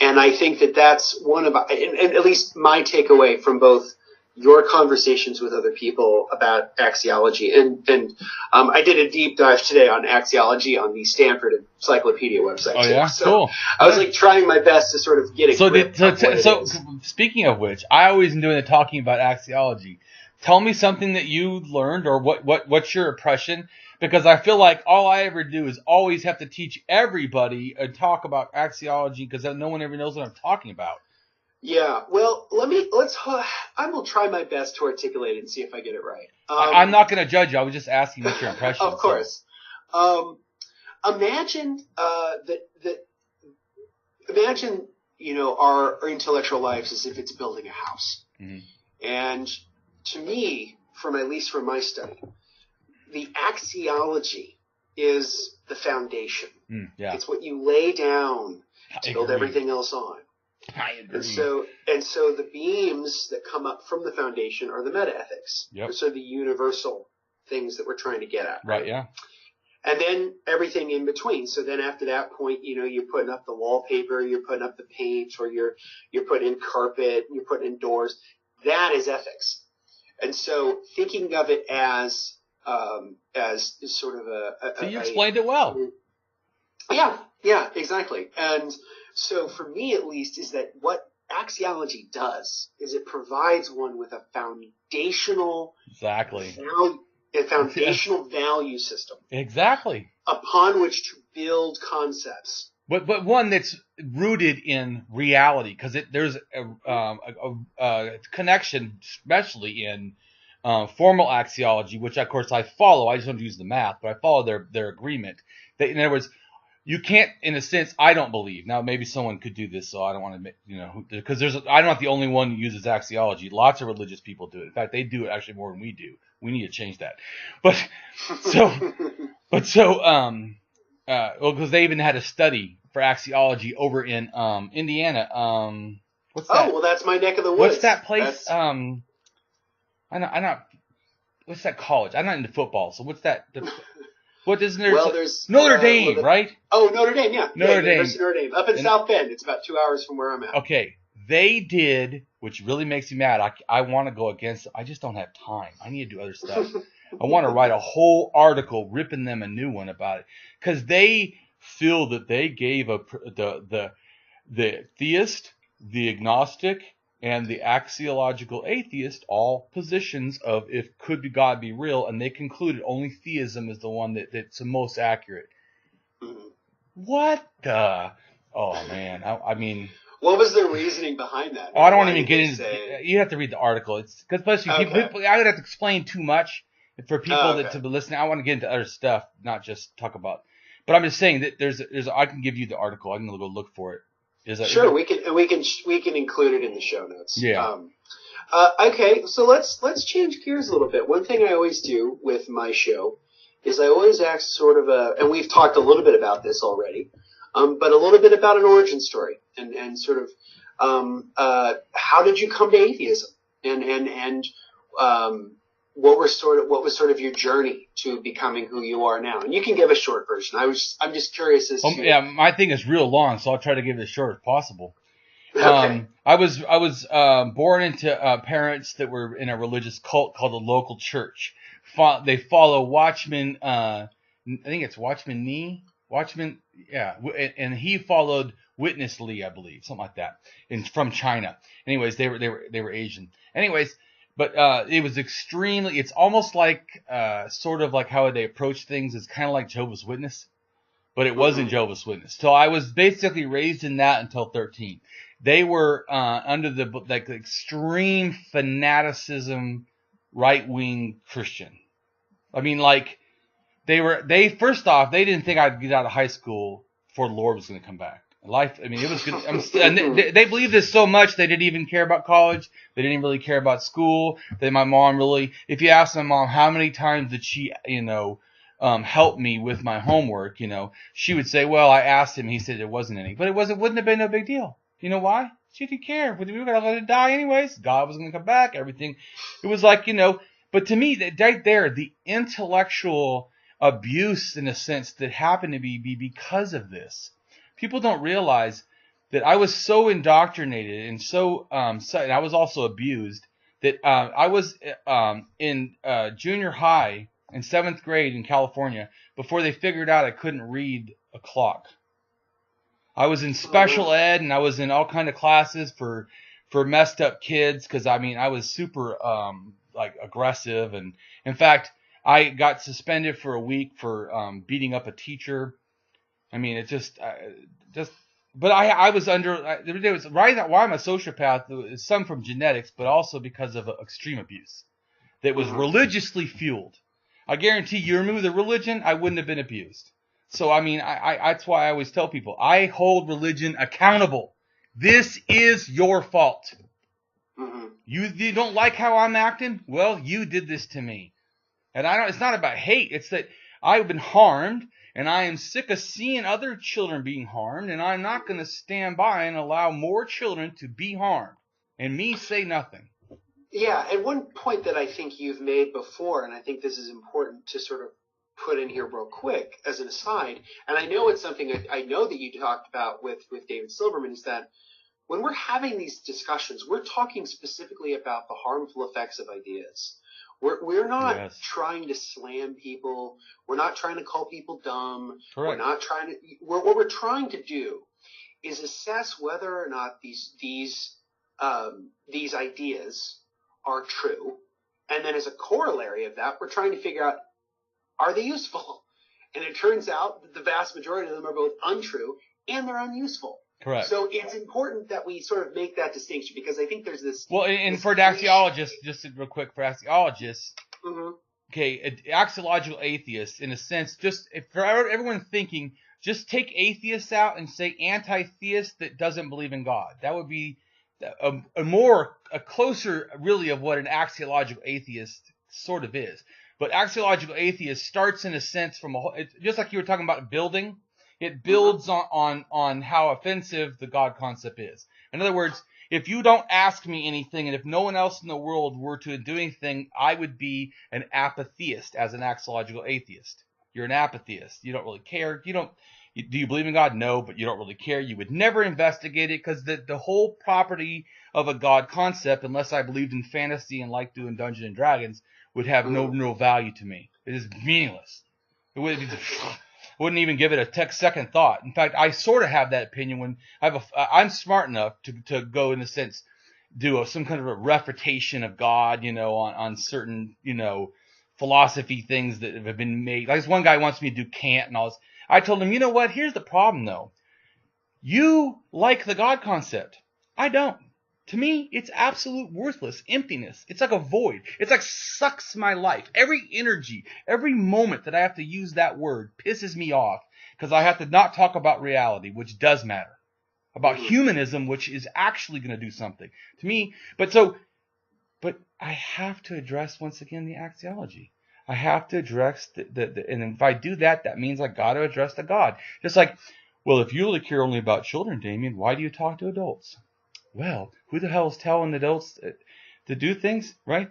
[SPEAKER 2] And I think that that's one of, and at least my takeaway from both your conversations with other people about axiology, and I did a deep dive today on axiology on the Stanford Encyclopedia website. Oh yeah,
[SPEAKER 1] so
[SPEAKER 2] cool.
[SPEAKER 1] I was like trying my best to sort of get a grip.
[SPEAKER 2] So speaking of which, I always enjoy talking about axiology. Tell me something that you learned, or what's your impression? Because I feel like all I ever do is always have to teach everybody and talk about axiology because no one ever knows what I'm talking about.
[SPEAKER 1] Yeah, well, I will try my best to articulate it and see if I get it right.
[SPEAKER 2] I'm not going to judge you. I was just asking what your impression.
[SPEAKER 1] Of course. Imagine imagine our intellectual lives as if it's building a house. Mm-hmm. And to me, at least from my study, the axiology is the foundation. Yeah. It's what you lay down to build everything else on.
[SPEAKER 2] I agree.
[SPEAKER 1] And so the beams that come up from the foundation are the meta-ethics. Yep. So the universal things that we're trying to get at.
[SPEAKER 2] Right, yeah.
[SPEAKER 1] And then everything in between. So then after that point, you're putting up the wallpaper, you're putting up the paint, or you're putting in carpet, you're putting in doors. That is ethics. And so thinking of it as sort of
[SPEAKER 2] So you explained it well.
[SPEAKER 1] Yeah, exactly. And so for me, at least, is that what axiology does is it provides one with a foundational value system.
[SPEAKER 2] Exactly.
[SPEAKER 1] Upon which to build concepts
[SPEAKER 2] but one that's rooted in reality, because there's a connection, especially in formal axiology, which of course I follow. I just don't use the math, but I follow their agreement. In other words, you can't, in a sense, I don't believe. Now maybe someone could do this, so I don't want to, because I'm not the only one who uses axiology. Lots of religious people do it. In fact, they do it actually more than we do. We need to change that. But because they even had a study for axiology over in Indiana. What's that?
[SPEAKER 1] Oh, well, that's my neck of the woods.
[SPEAKER 2] What's that place? I'm not. What's that college? I'm not into football, so what's that? What isn't there?
[SPEAKER 1] Well, there's
[SPEAKER 2] Notre Dame, right?
[SPEAKER 1] Oh, Notre Dame, yeah.
[SPEAKER 2] Notre Dame.
[SPEAKER 1] University of Notre Dame, up in South Bend. It's about 2 hours from where I'm at.
[SPEAKER 2] Okay, they did, which really makes me mad. I want to go against it. I just don't have time. I need to do other stuff. I want to write a whole article ripping them a new one about it, because they feel that they gave the theist, the agnostic, and the axiological atheist all positions of if could God be real, and they concluded only theism is the one that's the most accurate.
[SPEAKER 1] Mm-hmm.
[SPEAKER 2] What the? Oh man, I mean.
[SPEAKER 1] What was the reasoning behind that?
[SPEAKER 2] Oh, I don't want to even get into. You have to read the article. It's because especially people. I would have to explain too much for people to be listening. I want to get into other stuff, not just talk about. But I'm just saying that there's. I can give you the article. I can go look for it.
[SPEAKER 1] Sure, we can include it in the show notes.
[SPEAKER 2] Yeah.
[SPEAKER 1] Okay, so let's change gears a little bit. One thing I always do with my show is I always ask sort of and we've talked a little bit about this already, but a little bit about an origin story and sort of how did you come to atheism and what was sort of your journey to becoming who you are now? And you can give a short version. I'm just curious as to.
[SPEAKER 2] Yeah, my thing is real long, so I'll try to give it as short as possible.
[SPEAKER 1] Okay.
[SPEAKER 2] I was born into parents that were in a religious cult called the local church. They follow Watchman. I think it's Watchman Nee. Watchman, yeah, and he followed Witness Lee, I believe, something like that, from China. Anyways, they were Asian. Anyways. But it was extremely. It's almost like sort of like how they approach things. It's kind of like Jehovah's Witness, but it wasn't Jehovah's Witness. So I was basically raised in that until 13. They were under the extreme fanaticism, right wing Christian. I mean, like they first off they didn't think I'd get out of high school before the Lord was going to come back. Life, I mean, it was good. And they believed this so much they didn't even care about college. They didn't really care about school. My mom really, if you ask my mom how many times did she, help me with my homework, she would say, well, I asked him. He said it wasn't any, but wouldn't have been no big deal. You know why? She didn't care. We were gonna let it die anyways. God was gonna come back. Everything. It was like, But to me, right there, the intellectual abuse, in a sense, that happened to be because of this. People don't realize that I was so indoctrinated and and I was also abused that I was in junior high in 7th grade in California before they figured out I couldn't read a clock. I was in special ed and I was in all kind of classes for messed up kids because I was super aggressive, and in fact I got suspended for a week for beating up a teacher. I mean, it but I was under, there was, why I'm a sociopath, some from genetics, but also because of extreme abuse that was religiously fueled. I guarantee you remove the religion, I wouldn't have been abused. So, that's why I always tell people, I hold religion accountable. This is your fault. Mm-hmm. You don't like how I'm acting? Well, you did this to me. And it's not about hate, it's that I've been harmed. And I am sick of seeing other children being harmed, and I'm not going to stand by and allow more children to be harmed. And me say nothing.
[SPEAKER 1] Yeah, and one point that I think you've made before, and I think this is important to sort of put in here real quick as an aside, and I know it's something I know that you talked about with David Silverman, is that when we're having these discussions, we're talking specifically about the harmful effects of ideas. We're not trying to slam people. We're not trying to call people dumb. Correct. We're not trying to. What we're trying to do is assess whether or not these ideas are true, and then as a corollary of that, we're trying to figure out, are they useful? And it turns out that the vast majority of them are both untrue and they're unuseful.
[SPEAKER 2] Correct.
[SPEAKER 1] So it's important that we sort of make that distinction, because I think there's this.
[SPEAKER 2] Well, and for the axiologists, just real quick, for axiologists, okay, axiological atheists, in a sense, just if for everyone thinking, just take atheists out and say anti-theist that doesn't believe in God. That would be a closer, really, of what an axiological atheist sort of is. But axiological atheist starts, in a sense, from just like you were talking about building. It builds on how offensive the God concept is. In other words, if you don't ask me anything, and if no one else in the world were to do anything, I would be an apatheist as an axiological atheist. You're an apatheist. You don't really care. Do you believe in God? No, but you don't really care. You would never investigate it, because the whole property of a God concept, unless I believed in fantasy and liked doing Dungeons and Dragons, would have no value to me. It is meaningless. It wouldn't even give it a second thought. In fact, I sort of have that opinion when I'm smart enough to go, in a sense, do some kind of a refutation of God, on certain, philosophy things that have been made. Like this one guy wants me to do Kant and all this. I told him, you know what? Here's the problem, though. You like the God concept. I don't. To me, it's absolute worthless emptiness. It's like a void. It's like sucks my life. Every energy, every moment that I have to use that word pisses me off, because I have to not talk about reality, which does matter. About humanism, which is actually going to do something to me. But I have to address, once again, the axiology. I have to address and if I do that, that means I got to address the God. Just like, well, if you really care only about children, Damien, why do you talk to adults? Well, who the hell is telling adults to do things, right?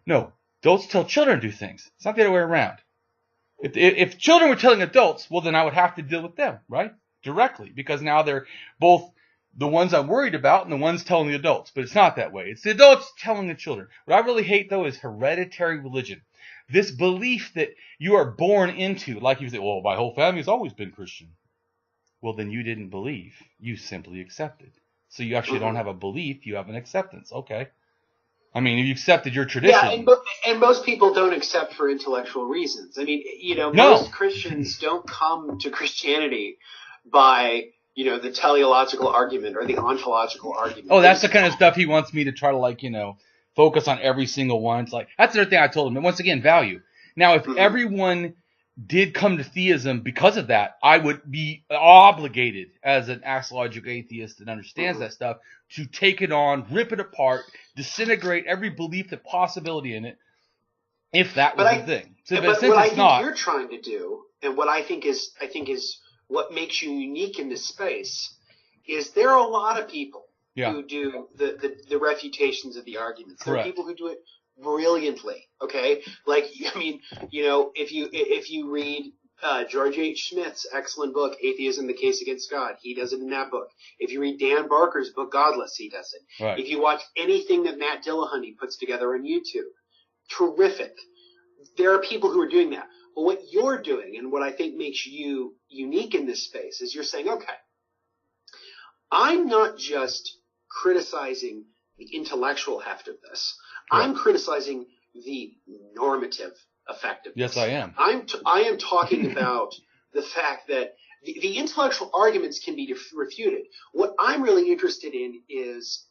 [SPEAKER 2] No, adults tell children to do things. It's not the other way around. If children were telling adults, well, then I would have to deal with them, right? Directly, because now they're both the ones I'm worried about and the ones telling the adults. But it's not that way. It's the adults telling the children. What I really hate, though, is hereditary religion. This belief that you are born into, like you say, well, my whole family's always been Christian. Well, then you didn't believe. You simply accepted. So you actually don't have a belief, you have an acceptance. Okay. I mean, you accepted your tradition.
[SPEAKER 1] Yeah, and most people don't accept for intellectual reasons. I mean, most Christians don't come to Christianity by, the teleological argument or the ontological argument.
[SPEAKER 2] Oh, that's the kind of stuff he wants me to try to, focus on every single one. It's like, that's the other thing I told him. And once again, value. Now, if everyone did come to theism because of that, I would be obligated as an axiological atheist that understands that stuff to take it on, rip it apart, disintegrate every belief and possibility in it, if that was the thing.
[SPEAKER 1] So, but what I think you're trying to do, and what I think is what makes you unique in this space, is there are a lot of people who do the refutations of the arguments. There are people who do it brilliantly. Okay, like, I mean, if you read George H. Smith's excellent book, Atheism: The Case Against God, he does it in that book. If you read Dan Barker's book, Godless, he does it. Right. If you watch anything that Matt Dillahunty puts together on YouTube, terrific. There are people who are doing that. But what you're doing, and what I think makes you unique in this space, is you're saying, okay, I'm not just criticizing the intellectual heft of this. Right. I'm criticizing the normative effectiveness.
[SPEAKER 2] Yes, I am.
[SPEAKER 1] I am talking about the fact that the intellectual arguments can be refuted. What I'm really interested in is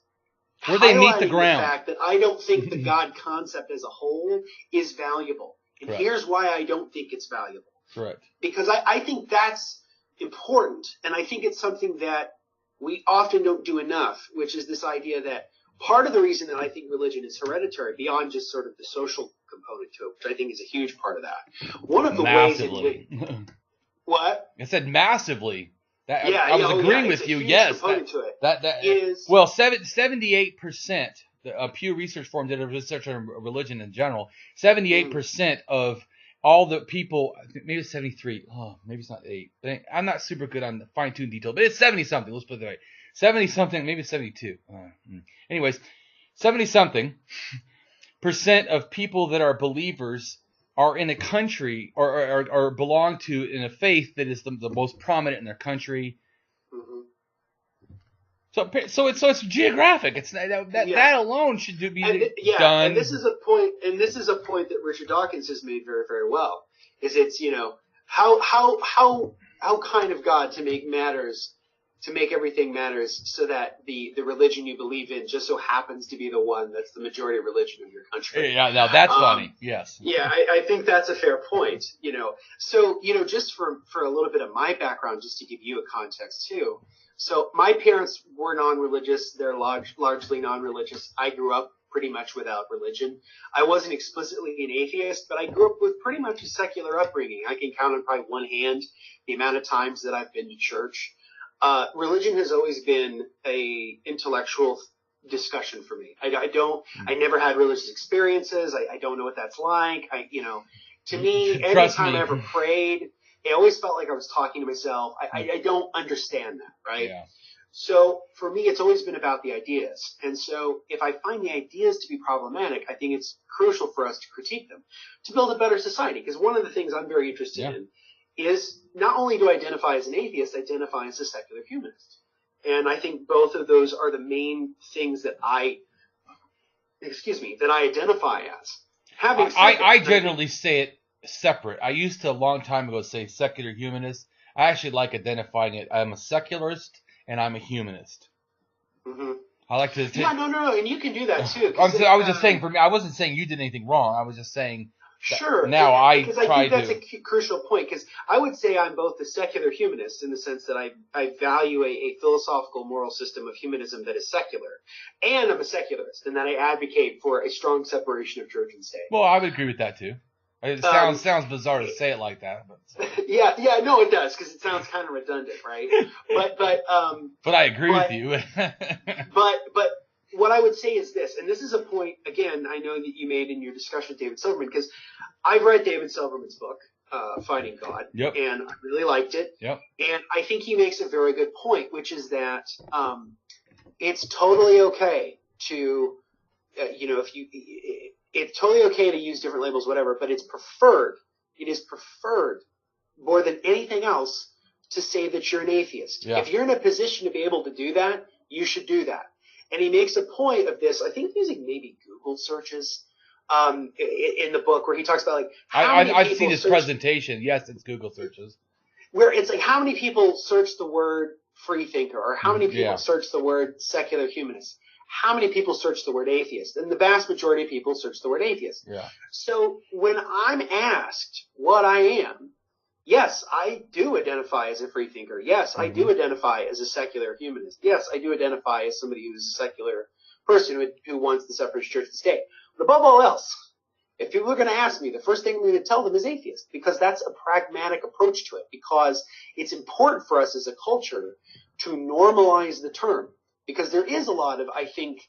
[SPEAKER 2] where they meet the ground.
[SPEAKER 1] The fact that I don't think the God concept as a whole is valuable. And here's why I don't think it's valuable.
[SPEAKER 2] Correct.
[SPEAKER 1] Because I think that's important, and I think it's something that we often don't do enough, which is this idea that part of the reason that I think religion is hereditary, beyond just sort of the social component to it, which I think is a huge part of that. One of the ways in which... What?
[SPEAKER 2] I said massively. I was agreeing with you. Yes. That is... Well, 78%, Pew Research Forum did a research on religion in general, 78% of all the people, maybe it's 73. Oh, maybe it's not 8. I'm not super good on the fine-tuned detail, but it's 70-something. Let's put it that way. 70-something, maybe 72. Anyways, 70-something % of people that are believers are in a country or belong to in a faith that is the most prominent in their country. So it's geographic. It's that alone should be done.
[SPEAKER 1] And this is a point. And this is a point that Richard Dawkins has made very, very well. Is it's how kind of God to make everything matters, so that the religion you believe in just so happens to be the one that's the majority religion of your country.
[SPEAKER 2] Yeah, now that's funny. Yes.
[SPEAKER 1] Yeah, I think that's a fair point. So just for a little bit of my background, just to give you a context too. So my parents were non-religious. They're largely non-religious. I grew up pretty much without religion. I wasn't explicitly an atheist, but I grew up with pretty much a secular upbringing. I can count on probably one hand the amount of times that I've been to church. Religion has always been a intellectual discussion for me. I never had religious experiences. I don't know what that's like. To me, every time I ever prayed, it always felt like I was talking to myself. I don't understand that, right?
[SPEAKER 2] Yeah.
[SPEAKER 1] So for me, it's always been about the ideas. And so if I find the ideas to be problematic, I think it's crucial for us to critique them to build a better society. Because one of the things I'm very interested in is not only do I identify as an atheist, I identify as a secular humanist. And I think both of those are the main things that I identify as. Having said
[SPEAKER 2] I generally say it separate. I used to a long time ago say secular humanist. I actually like identifying it. I'm a secularist and I'm a humanist.
[SPEAKER 1] Mm-hmm.
[SPEAKER 2] I like to.
[SPEAKER 1] No, and you can do that too.
[SPEAKER 2] I was just saying, for me, I wasn't saying you did anything wrong. I was just saying.
[SPEAKER 1] Sure.
[SPEAKER 2] Now
[SPEAKER 1] because I think that's a crucial point. Because I would say I'm both a secular humanist in the sense that I value a philosophical moral system of humanism that is secular, and I'm a secularist in that I advocate for a strong separation of church and state.
[SPEAKER 2] Well, I would agree with that too. It sounds bizarre to say it like that, but
[SPEAKER 1] yeah, no, it does, because it sounds kind of redundant, right? But
[SPEAKER 2] I agree with you.
[SPEAKER 1] but what I would say is this, and this is a point again I know that you made in your discussion with David Silverman, because I've read David Silverman's book, Finding God, and I really liked it.
[SPEAKER 2] Yep.
[SPEAKER 1] And I think he makes a very good point, which is that it's totally okay to it's totally okay to use different labels, whatever, but it is preferred more than anything else to say that you're an atheist.
[SPEAKER 2] Yeah.
[SPEAKER 1] If you're in a position to be able to do that, you should do that. And he makes a point of this, I think using maybe Google searches in the book, where he talks about like how many
[SPEAKER 2] I've
[SPEAKER 1] people
[SPEAKER 2] seen his presentation. Yes, it's Google searches.
[SPEAKER 1] Where it's like how many people search the word free thinker, or how many people search the word secular humanist. How many people search the word atheist? And the vast majority of people search the word atheist.
[SPEAKER 2] Yeah.
[SPEAKER 1] So when I'm asked what I am, yes, I do identify as a free thinker. Yes, I do identify as a secular humanist. Yes, I do identify as somebody who is a secular person who wants the separation of church and state. But above all else, if people are going to ask me, the first thing I'm going to tell them is atheist, because that's a pragmatic approach to it, because it's important for us as a culture to normalize the term. Because there is a lot of, I think,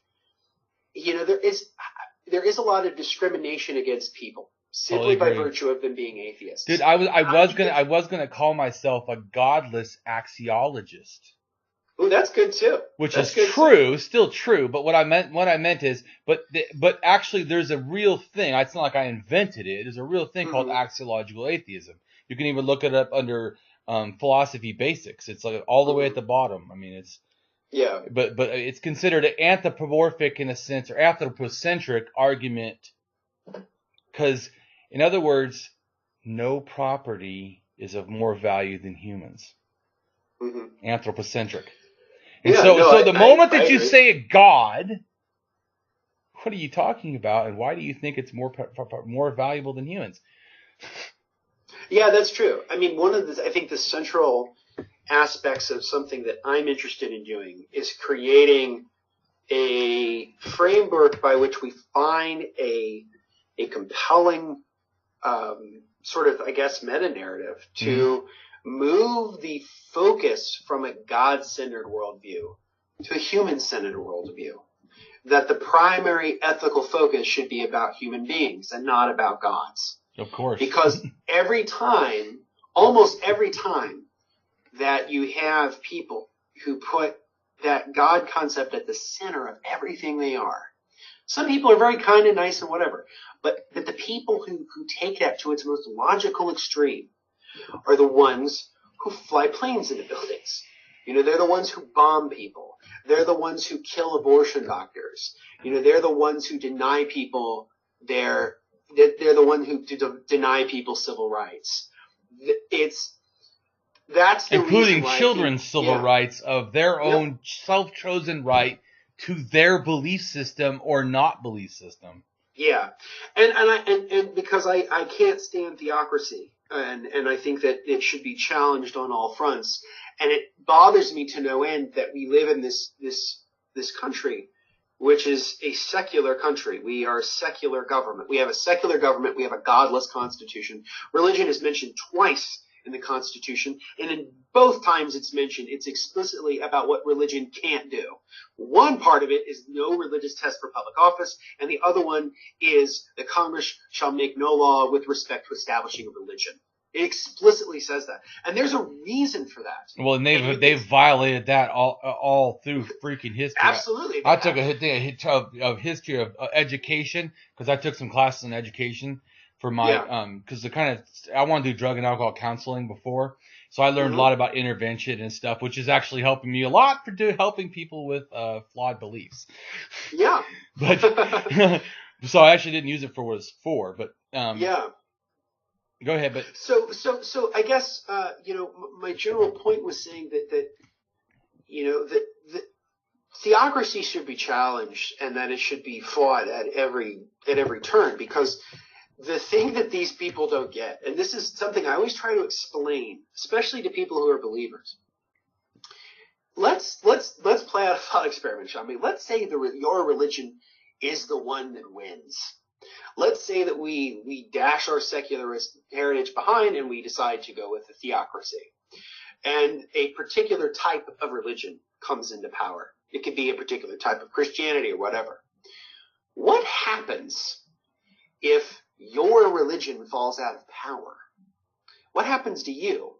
[SPEAKER 1] there is a lot of discrimination against people simply by virtue of them being atheists.
[SPEAKER 2] Dude, I was gonna call myself a godless axiologist.
[SPEAKER 1] Oh, that's good too.
[SPEAKER 2] Which is true, still true. But what I meant is, but actually, there's a real thing. It's not like I invented it. There's a real thing called axiological atheism. You can even look it up under philosophy basics. It's like all the way at the bottom. I mean, it's.
[SPEAKER 1] Yeah.
[SPEAKER 2] But it's considered an anthropomorphic, in a sense, or anthropocentric argument, because, in other words, no property is of more value than humans. Anthropocentric. And so the moment that you say a God, what are you talking about, and why do you think it's more valuable than humans?
[SPEAKER 1] Yeah, that's true. I mean, I think the central aspects of something that I'm interested in doing is creating a framework by which we find a compelling sort of, I guess, meta-narrative to move the focus from a God-centered worldview to a human-centered worldview. That the primary ethical focus should be about human beings and not about gods.
[SPEAKER 2] Of course.
[SPEAKER 1] Because almost every time, that you have people who put that God concept at the center of everything they are. Some people are very kind and nice and whatever, but the people who take that to its most logical extreme are the ones who fly planes into buildings. They're the ones who bomb people. They're the ones who kill abortion doctors. They're the ones who deny people they're the one who deny people civil rights. That's the
[SPEAKER 2] including
[SPEAKER 1] reason
[SPEAKER 2] children's civil rights of their own self-chosen right to their belief system or not belief system.
[SPEAKER 1] Yeah, and because I can't stand theocracy, and I think that it should be challenged on all fronts, and it bothers me to no end that we live in this country, which is a secular country. We are a secular government. We have a secular government. We have a godless constitution. Religion is mentioned twice in the Constitution, and in both times it's mentioned, it's explicitly about what religion can't do. One part of it is no religious test for public office, and the other one is the Congress shall make no law with respect to establishing a religion. It explicitly says that, and there's a reason for that.
[SPEAKER 2] Well, and they've violated that all through freaking history.
[SPEAKER 1] Absolutely,
[SPEAKER 2] I took a hit of history of education because I took some classes in education for my because I want to do drug and alcohol counseling before, so I learned a lot about intervention and stuff, which is actually helping me a lot for helping people with flawed beliefs.
[SPEAKER 1] Yeah,
[SPEAKER 2] but so I actually didn't use it for what it's for, but Go ahead, but
[SPEAKER 1] so I guess my general point was saying that theocracy should be challenged and that it should be fought at every turn, because the thing that these people don't get, and this is something I always try to explain, especially to people who are believers. Let's play out a thought experiment, shall we? Let's say your religion is the one that wins. Let's say that we dash our secularist heritage behind and we decide to go with a theocracy. And a particular type of religion comes into power. It could be a particular type of Christianity or whatever. What happens if your religion falls out of power? What happens to you?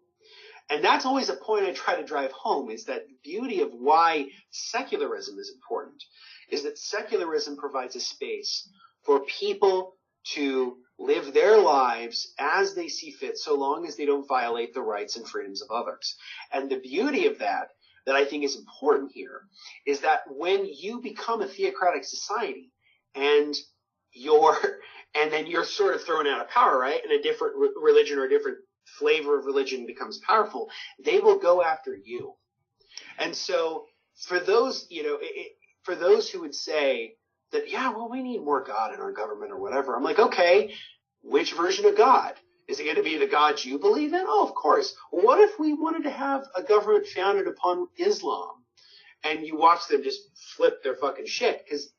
[SPEAKER 1] And that's always a point I try to drive home, is that the beauty of why secularism is important is that secularism provides a space for people to live their lives as they see fit, so long as they don't violate the rights and freedoms of others. And the beauty of that I think is important here, is that when you become a theocratic society and then you're sort of thrown out of power, right? And a different religion or a different flavor of religion becomes powerful, they will go after you. And so for those, for those who would say that, we need more God in our government or whatever, I'm like, okay, which version of God? Is it going to be the God you believe in? Oh, of course. Well, what if we wanted to have a government founded upon Islam? And you watch them just flip their fucking shit, because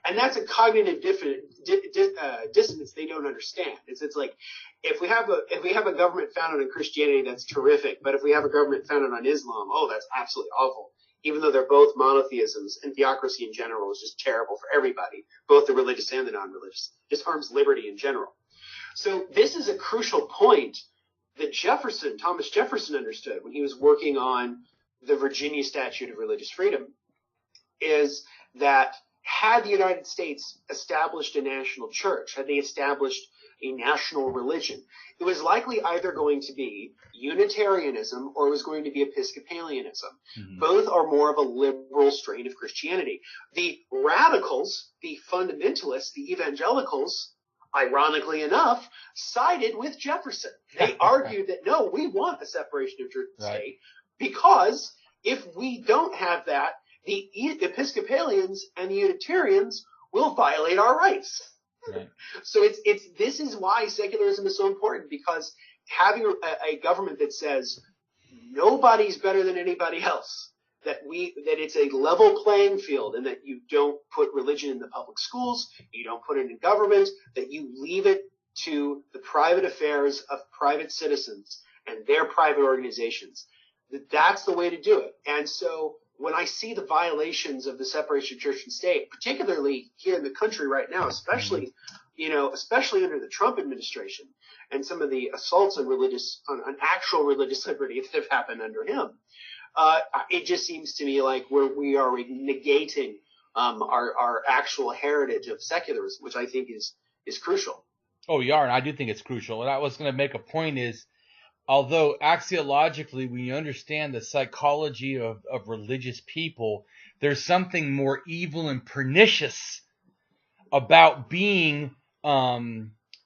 [SPEAKER 1] and that's a cognitive dissonance they don't understand. It's like, if we have a government founded on Christianity, that's terrific. But if we have a government founded on Islam, oh, that's absolutely awful. Even though they're both monotheisms, and theocracy in general is just terrible for everybody, both the religious and the non-religious. Just harms liberty in general. So this is a crucial point that Thomas Jefferson understood when he was working on the Virginia Statute of Religious Freedom, is that had the United States established a national church, had they established a national religion, it was likely either going to be Unitarianism or it was going to be Episcopalianism. Mm-hmm. Both are more of a liberal strain of Christianity. The radicals, the fundamentalists, the evangelicals, ironically enough, sided with Jefferson. They argued that, no, we want a separation of church and state, because if we don't have that, the Episcopalians and the Unitarians will violate our rights. Right. So this is why secularism is so important, because having a government that says nobody's better than anybody else, that it's a level playing field, and that you don't put religion in the public schools, you don't put it in government, that you leave it to the private affairs of private citizens and their private organizations. That's the way to do it. And so when I see the violations of the separation of church and state, particularly here in the country right now, especially under the Trump administration, and some of the assaults on actual religious liberty that have happened under him, it just seems to me like we are negating our actual heritage of secularism, which I think is crucial.
[SPEAKER 2] Oh, you are, and I do think it's crucial. And I was going to make a point is, although axiologically we understand the psychology of religious people, there's something more evil and pernicious about being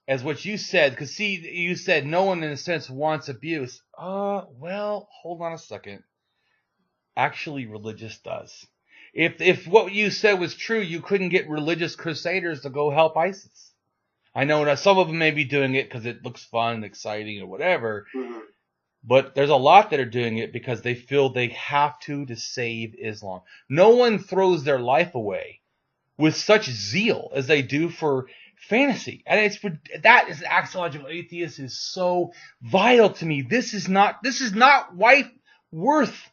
[SPEAKER 2] as what you said, because see, you said no one in a sense wants abuse. Well, hold on a second. Actually, religious does. If what you said was true, you couldn't get religious crusaders to go help ISIS. I know that some of them may be doing it because it looks fun and exciting or whatever, but there's a lot that are doing it because they feel they have to save Islam. No one throws their life away with such zeal as they do for fantasy. And that is Axiological Atheist is so vital to me. This is not life worth.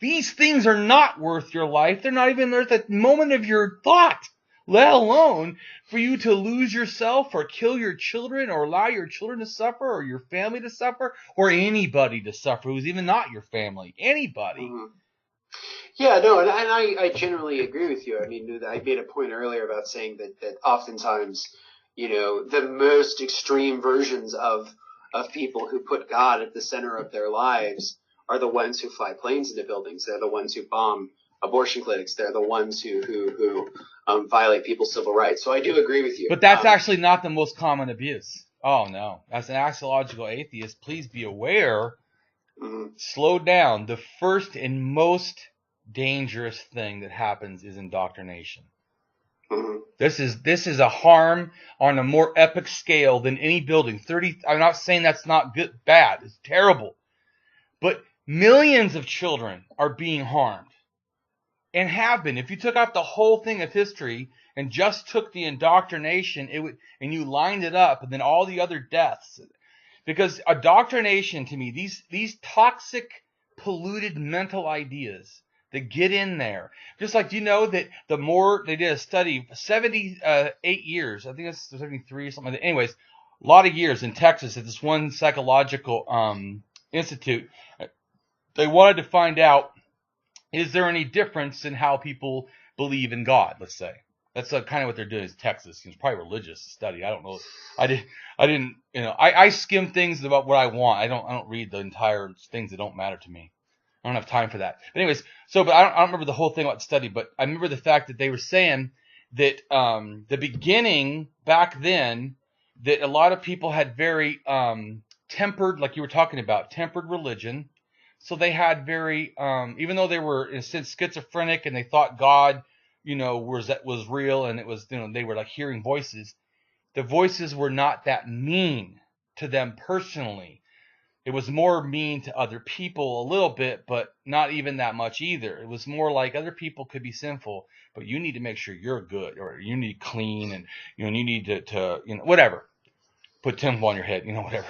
[SPEAKER 2] These things are not worth your life. They're not even worth a moment of your thought, let alone for you to lose yourself or kill your children or allow your children to suffer or your family to suffer or anybody to suffer who's even not your family. Anybody.
[SPEAKER 1] Yeah, no, and I generally agree with you. I mean, I made a point earlier about saying that oftentimes, the most extreme versions of people who put God at the center of their lives are the ones who fly planes into buildings. They're the ones who bomb abortion clinics. They're the ones who violate people's civil rights. So I do agree with you.
[SPEAKER 2] But that's actually not the most common abuse. Oh, no. As an axiological atheist, please be aware, slow down. The first and most dangerous thing that happens is indoctrination. This is a harm on a more epic scale than any building. I'm not saying that's not good, bad. It's terrible. But millions of children are being harmed and have been. If you took out the whole thing of history and just took the indoctrination, and you lined it up, and then all the other deaths, because indoctrination to me, these toxic, polluted mental ideas that get in there, just like that the more they did a study, 78 years, I think it's 73 or something like that. Anyways, a lot of years in Texas at this one psychological institute. They wanted to find out, is there any difference in how people believe in God, let's say. That's kind of what they're doing in Texas. It's probably a religious study. I don't know. I skim things about what I want. I don't read the entire things that don't matter to me. I don't have time for that. But anyways, but I don't remember the whole thing about the study, but I remember the fact that they were saying that the beginning back then, that a lot of people had very tempered, like you were talking about, tempered religion. So they had very, even though they were in a sense schizophrenic and they thought God, was real and it was, they were like hearing voices. The voices were not that mean to them personally. It was more mean to other people a little bit, but not even that much either. It was more like other people could be sinful, but you need to make sure you're good, or you need clean, and you need to whatever. Put tinsel on your head, whatever.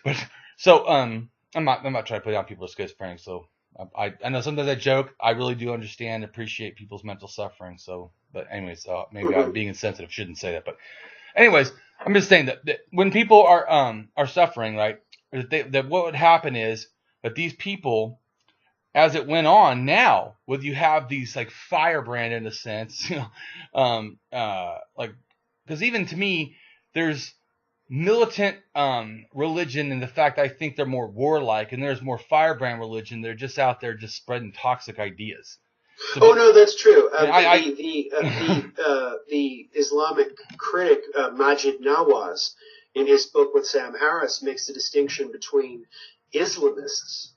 [SPEAKER 2] But so I'm not trying to put down people as schizophrenic. So I know sometimes I joke. I really do understand, appreciate people's mental suffering. So, but anyways, maybe I'm being insensitive. Shouldn't say that. But anyways, I'm just saying that when people are suffering, right? That what would happen is that these people, as it went on, now whether you have these like firebrand in a sense, like, because even to me, there's militant religion in the fact I think they're more warlike, and there's more firebrand religion. They're just out there just spreading toxic ideas.
[SPEAKER 1] So no, that's true. The Islamic critic Majid Nawaz, in his book with Sam Harris, makes the distinction between Islamists,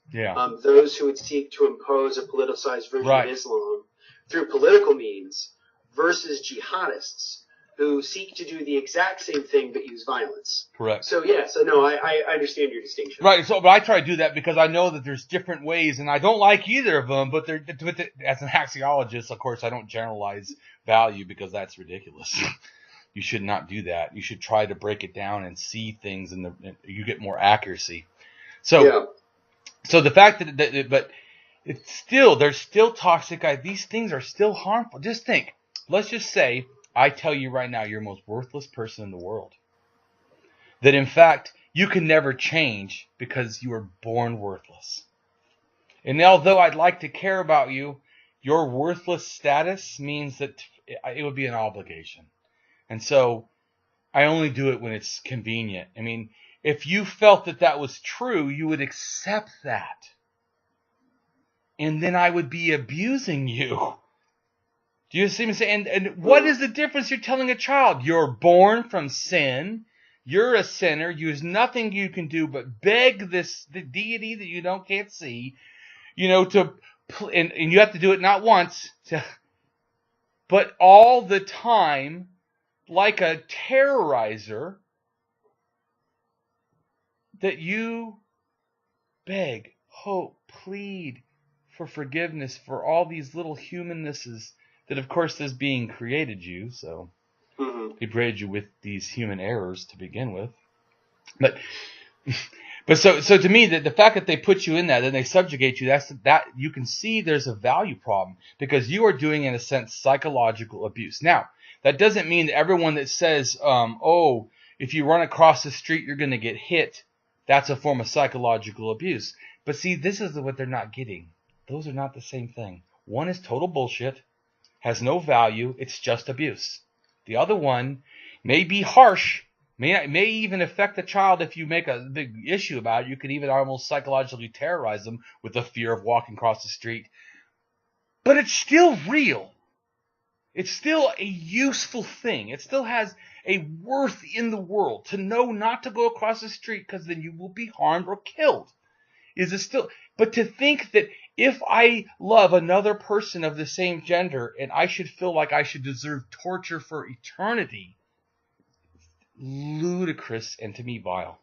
[SPEAKER 1] those who would seek to impose a politicized version of Islam through political means, versus jihadists, who seek to do the exact same thing but use violence.
[SPEAKER 2] Correct.
[SPEAKER 1] So no, I understand your distinction.
[SPEAKER 2] Right. So, but I try to do that because I know that there's different ways, and I don't like either of them. But as an axiologist, of course, I don't generalize value because that's ridiculous. You should not do that. You should try to break it down and see things, and you get more accuracy. So, so the fact but it's still, there's still toxic. These things are still harmful. Just think. Let's just say, I tell you right now, you're the most worthless person in the world. That in fact, you can never change because you were born worthless. And although I'd like to care about you, your worthless status means that it would be an obligation. And so I only do it when it's convenient. I mean, if you felt that was true, you would accept that. And then I would be abusing you. Do you see me saying? And what is the difference you're telling a child? You're born from sin. You're a sinner. There's nothing you can do but beg the deity that you can't see, and you have to do it not once, but all the time, like a terrorizer, that you beg, hope, plead for forgiveness for all these little humannesses that, of course, this being created you, so he created you with these human errors to begin with. But so to me, the fact that they put you in that and they subjugate you, that you can see there's a value problem, because you are doing, in a sense, psychological abuse. Now, that doesn't mean that everyone that says, if you run across the street, you're going to get hit, that's a form of psychological abuse. But see, this is what they're not getting. Those are not the same thing. One is total bullshit, has no value, it's just abuse. The other one may be harsh, may even affect the child. If you make a big issue about it, you could even almost psychologically terrorize them with the fear of walking across the street. But it's still real. It's still a useful thing. It still has a worth in the world to know not to go across the street, because then you will be harmed or killed. But to think that if I love another person of the same gender and I should feel like I should deserve torture for eternity, ludicrous and to me vile.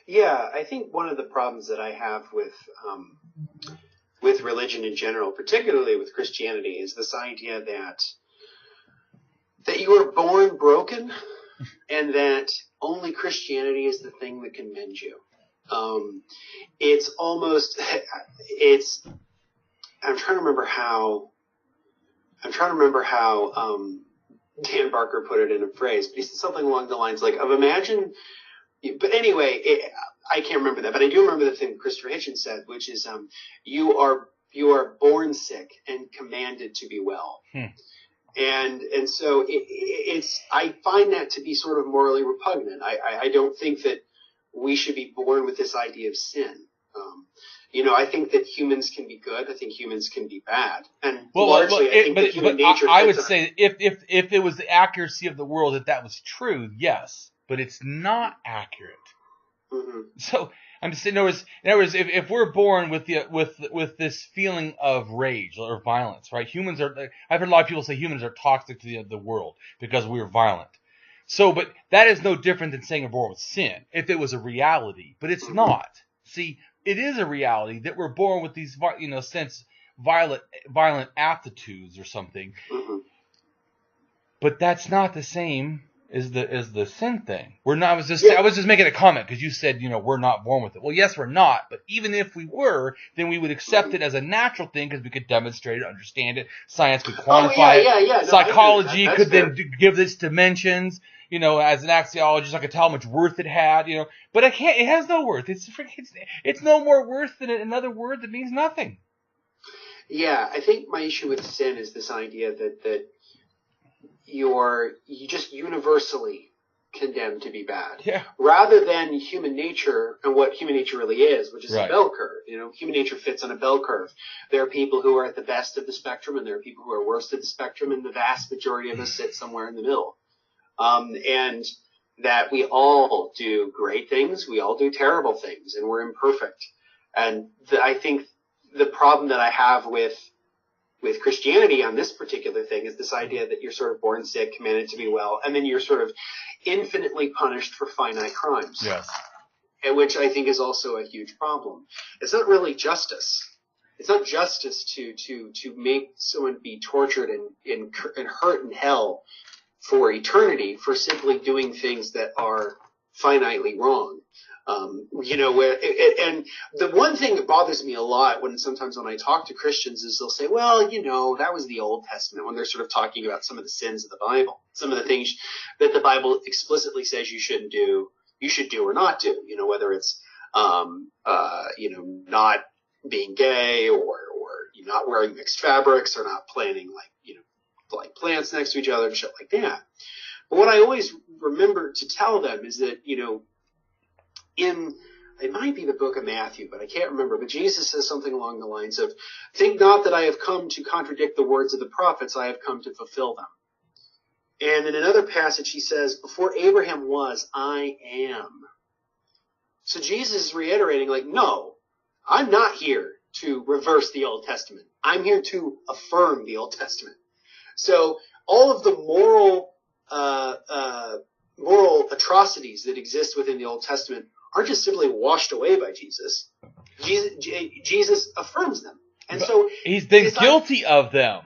[SPEAKER 1] Yeah, I think one of the problems that I have with religion in general, particularly with Christianity, is this idea that you were born broken and that only Christianity is the thing that can mend you. I'm trying to remember how Dan Barker put it in a phrase, but he said something along the lines but anyway, I can't remember that, but I do remember the thing Christopher Hitchens said, which is, you are born sick and commanded to be well. And so I find that to be sort of morally repugnant. I don't think that we should be born with this idea of sin. I think that humans can be good. I think humans can be bad. And largely, I think that human nature.
[SPEAKER 2] I would say if it was the accuracy of the world that was true, yes, but it's not accurate. Mm-hmm. So I'm just saying, in other words, if we're born with this feeling of rage or violence, right? I've heard a lot of people say humans are toxic to the world because we're violent. So, but that is no different than saying we're born with sin, if it was a reality. But it's not. See, it is a reality that we're born with these, violent aptitudes or something. Mm-hmm. But that's not the same as the sin thing. We're not. I was just making a comment because you said we're not born with it. Well, yes, we're not. But even if we were, then we would accept it as a natural thing because we could demonstrate it, understand it. Science could quantify it. No, psychology could then give this dimensions. As an axiologist, I could tell how much worth it had. But I can't. It has no worth. It's no more worth than another word that means nothing.
[SPEAKER 1] Yeah, I think my issue with sin is this idea that you just universally condemned to be bad, rather than human nature and what human nature really is, which is a bell curve. Human nature fits on a bell curve. There are people who are at the best of the spectrum, and there are people who are worst of the spectrum, and the vast majority of us sit somewhere in the middle. And that we all do great things, we all do terrible things, and we're imperfect. And I think the problem that I have with Christianity on this particular thing is this idea that you're sort of born sick, commanded to be well, and then you're sort of infinitely punished for finite crimes.
[SPEAKER 2] Yes.
[SPEAKER 1] And which I think is also a huge problem. It's not really justice. It's not justice to make someone be tortured and hurt in hell for eternity for simply doing things that are finitely wrong. And the one thing that bothers me a lot sometimes when I talk to Christians is they'll say, well, that was the Old Testament, when they're sort of talking about some of the sins of the Bible, some of the things that the Bible explicitly says you shouldn't do, you should do or not do, whether it's, not being gay or not wearing mixed fabrics or not planting like plants next to each other and shit like that. But what I always remember to tell them is that, it might be the book of Matthew, but I can't remember, but Jesus says something along the lines of, think not that I have come to contradict the words of the prophets, I have come to fulfill them. And in another passage, he says, before Abraham was, I am. So Jesus is reiterating, like, no, I'm not here to reverse the Old Testament. I'm here to affirm the Old Testament. So all of the moral atrocities that exist within the Old Testament aren't just simply washed away by Jesus. Jesus affirms them. And so
[SPEAKER 2] he's been guilty of them.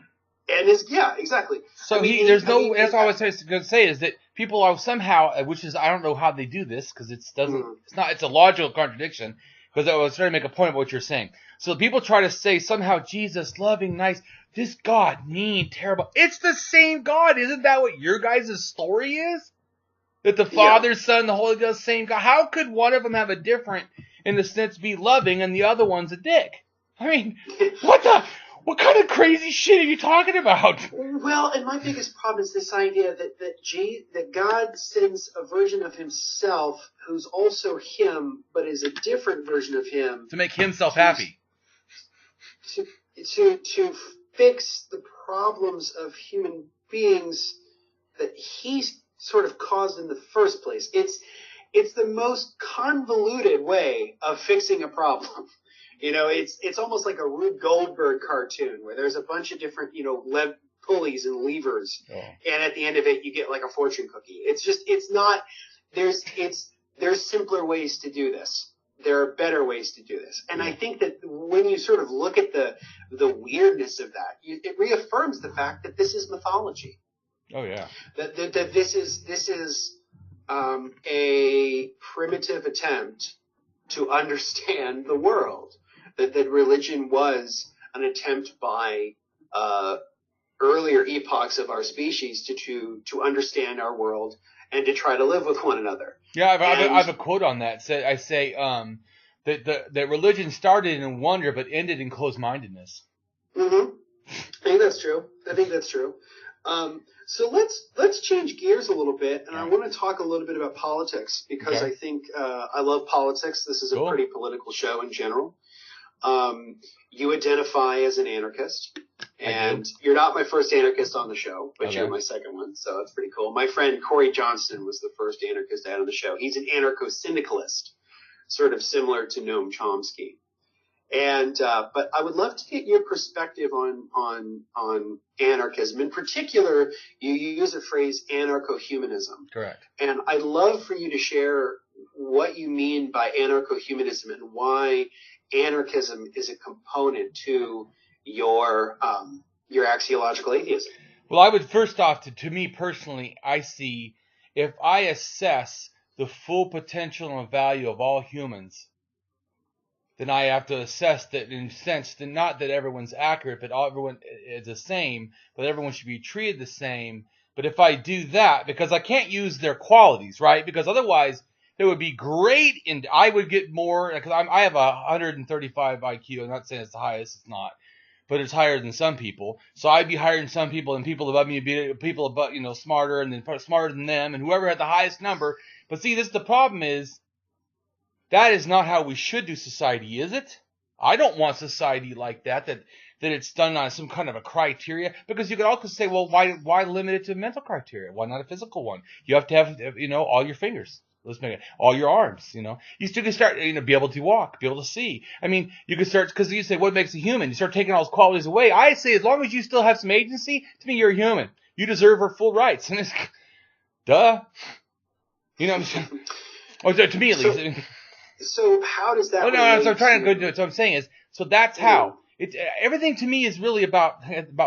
[SPEAKER 1] And yeah, exactly.
[SPEAKER 2] So that's all I was going to say is that people are somehow, which is, I don't know how they do this because it's a logical contradiction, because I was trying to make a point of what you're saying. So people try to say somehow Jesus, loving, nice, this God, mean, terrible. It's the same God. Isn't that what your guys' story is? That the Father, Son, the Holy Ghost, same God. How could one of them have a different, in the sense, be loving and the other one's a dick? I mean, what kind of crazy shit are you talking about?
[SPEAKER 1] Well, and my biggest problem is this idea that God sends a version of himself who's also him, but is a different version of him.
[SPEAKER 2] To make himself happy.
[SPEAKER 1] To fix the problems of human beings that he's sort of caused in the first place. It's the most convoluted way of fixing a problem. You know, it's almost like a Rube Goldberg cartoon where there's a bunch of different, pulleys and levers, and at the end of it you get like a fortune cookie. There's simpler ways to do this. There are better ways to do this. And I think that when you sort of look at the weirdness of that, it reaffirms the fact that this is mythology.
[SPEAKER 2] Oh yeah.
[SPEAKER 1] That this is a primitive attempt to understand the world. That religion was an attempt by earlier epochs of our species to understand our world and to try to live with one another.
[SPEAKER 2] Yeah, I have a quote on that. I say that religion started in wonder but ended in closed-mindedness.
[SPEAKER 1] Mm-hmm. I think that's true. So let's change gears a little bit, and I want to talk a little bit about politics because I think I love politics. This is a pretty political show in general. You identify as an anarchist, and you're not my first anarchist on the show, but you're my second one, so that's pretty cool. My friend Corey Johnston was the first anarchist out on the show. He's an anarcho-syndicalist, sort of similar to Noam Chomsky. And but I would love to get your perspective on anarchism. In particular, you use the phrase anarcho-humanism.
[SPEAKER 2] Correct.
[SPEAKER 1] And I'd love for you to share what you mean by anarcho-humanism and why anarchism is a component to your axiological atheism.
[SPEAKER 2] Well, I would first off, to me personally, I see if I assess the full potential and value of all humans, then I have to assess that in a sense that not that everyone's accurate, but everyone is the same, but everyone should be treated the same. But if I do that, because I can't use their qualities, right? Because otherwise they would be great, and I would get more, because I have a 135 IQ. I'm not saying it's the highest, it's not, but it's higher than some people. So I'd be higher than some people, and people above me would be people above, smarter, and then smarter than them, and whoever had the highest number. But see, the problem is, that is not how we should do society, is it? I don't want society like that it's done on some kind of a criteria, because you could also say, well, why limit it to mental criteria? Why not a physical one? You have to have, all your fingers. Let's make it all your arms, You still can start, be able to walk, be able to see. I mean, you can start, because you say, what makes a human? You start taking all those qualities away. I say, as long as you still have some agency, to me, you're a human. You deserve our full rights. And it's, duh. You know what I'm saying? Or to me, at least.
[SPEAKER 1] So how does that?
[SPEAKER 2] So I'm trying to go to it. So I'm saying is, so that's how it's. Everything to me is really about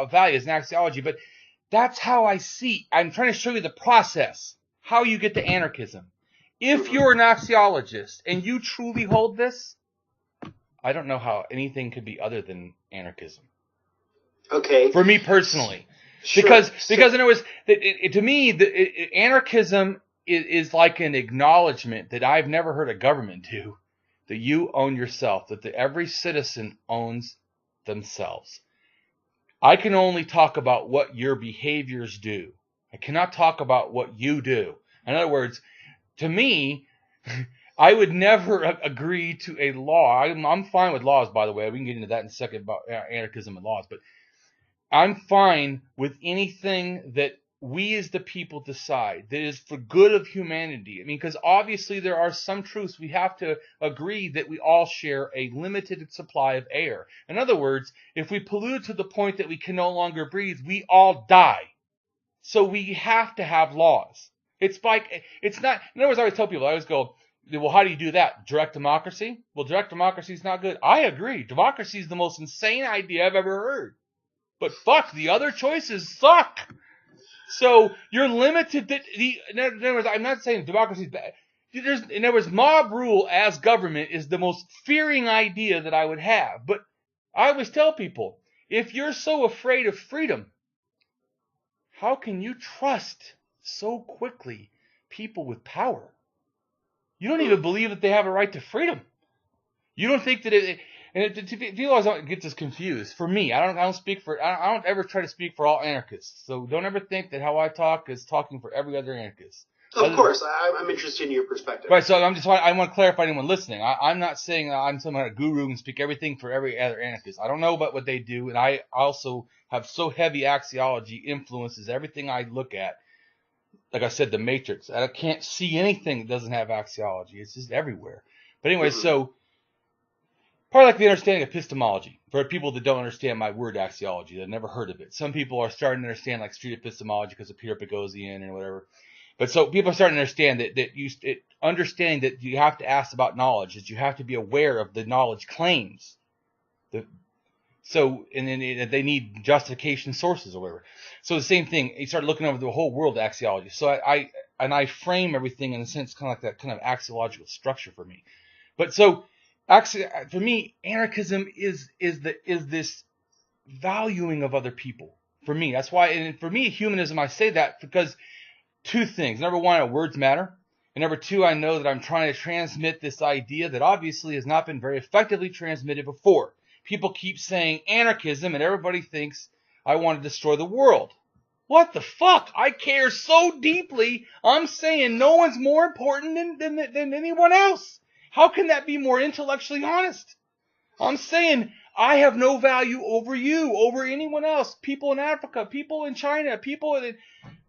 [SPEAKER 2] values and axiology, but that's how I see. I'm trying to show you the process, how you get to anarchism. If you're an axiologist and you truly hold this, I don't know how anything could be other than anarchism.
[SPEAKER 1] Okay.
[SPEAKER 2] For me personally,
[SPEAKER 1] sure.
[SPEAKER 2] because in other words, to me, anarchism is like an acknowledgement that I've never heard a government do, that you own yourself, that every citizen owns themselves. I can only talk about what your behaviors do. I cannot talk about what you do. In other words, to me, I would never agree to a law. I'm fine with laws, by the way. We can get into that in a second about anarchism and laws. But I'm fine with anything that we as the people decide that is for good of humanity. I mean, because obviously there are some truths we have to agree that we all share a limited supply of air. In other words, if we pollute to the point that we can no longer breathe, we all die. So we have to have laws. It's like, it's not, in other words, I always tell people, I always go, well, how do you do that? Direct democracy? Well, direct democracy is not good. I agree. Democracy is the most insane idea I've ever heard. But fuck, the other choices suck. So you're limited to in other words, I'm not saying democracy is bad. In other words, mob rule as government is the most fearing idea that I would have. But I always tell people, if you're so afraid of freedom, how can you trust so quickly people with power? You don't even believe that they have a right to freedom. You don't think that people always get this confused. For me, I don't ever try to speak for all anarchists. So don't ever think that how I talk is talking for every other anarchist.
[SPEAKER 1] Of course, I'm interested in your perspective.
[SPEAKER 2] Right. So I want to clarify anyone listening. I'm not saying that I'm some kind of guru and speak everything for every other anarchist. I don't know about what they do, and I also have so heavy axiology influences everything I look at. Like I said, the matrix. I can't see anything that doesn't have axiology. It's just everywhere. But anyway, so part like the understanding of epistemology for people that don't understand my word axiology, they've never heard of it. Some people are starting to understand like street epistemology because of Peter Boghossian and whatever. But so people are starting to understand understanding that you have to ask about knowledge, that you have to be aware of the knowledge claims. And then they need justification sources or whatever. So the same thing, you start looking over the whole world of axiology. So I frame everything in a sense kind of like that kind of axiological structure for me. But so for me, anarchism is this valuing of other people. For me, that's why, and for me, humanism, I say that because two things. Number one, words matter. And number two, I know that I'm trying to transmit this idea that obviously has not been very effectively transmitted before. People keep saying anarchism, and everybody thinks I want to destroy the world. What the fuck? I care so deeply. I'm saying no one's more important than anyone else. How can that be more intellectually honest? I'm saying I have no value over you, over anyone else. People in Africa, people in China,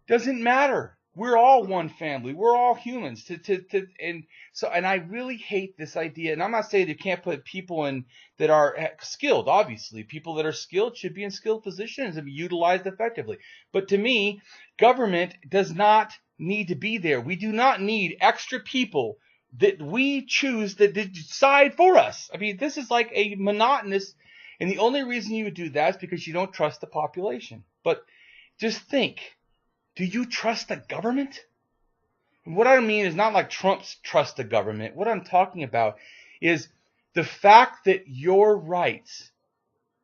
[SPEAKER 2] doesn't matter. We're all one family. We're all humans. And I really hate this idea. And I'm not saying you can't put people in that are skilled. Obviously, people that are skilled should be in skilled positions and be utilized effectively. But to me, government does not need to be there. We do not need extra people that we choose that decide for us. I mean, this is like a monotonous, and the only reason you would do that is because you don't trust the population. But just think. Do you trust the government? What I mean is not like Trump's trust the government. What I'm talking about is the fact that your rights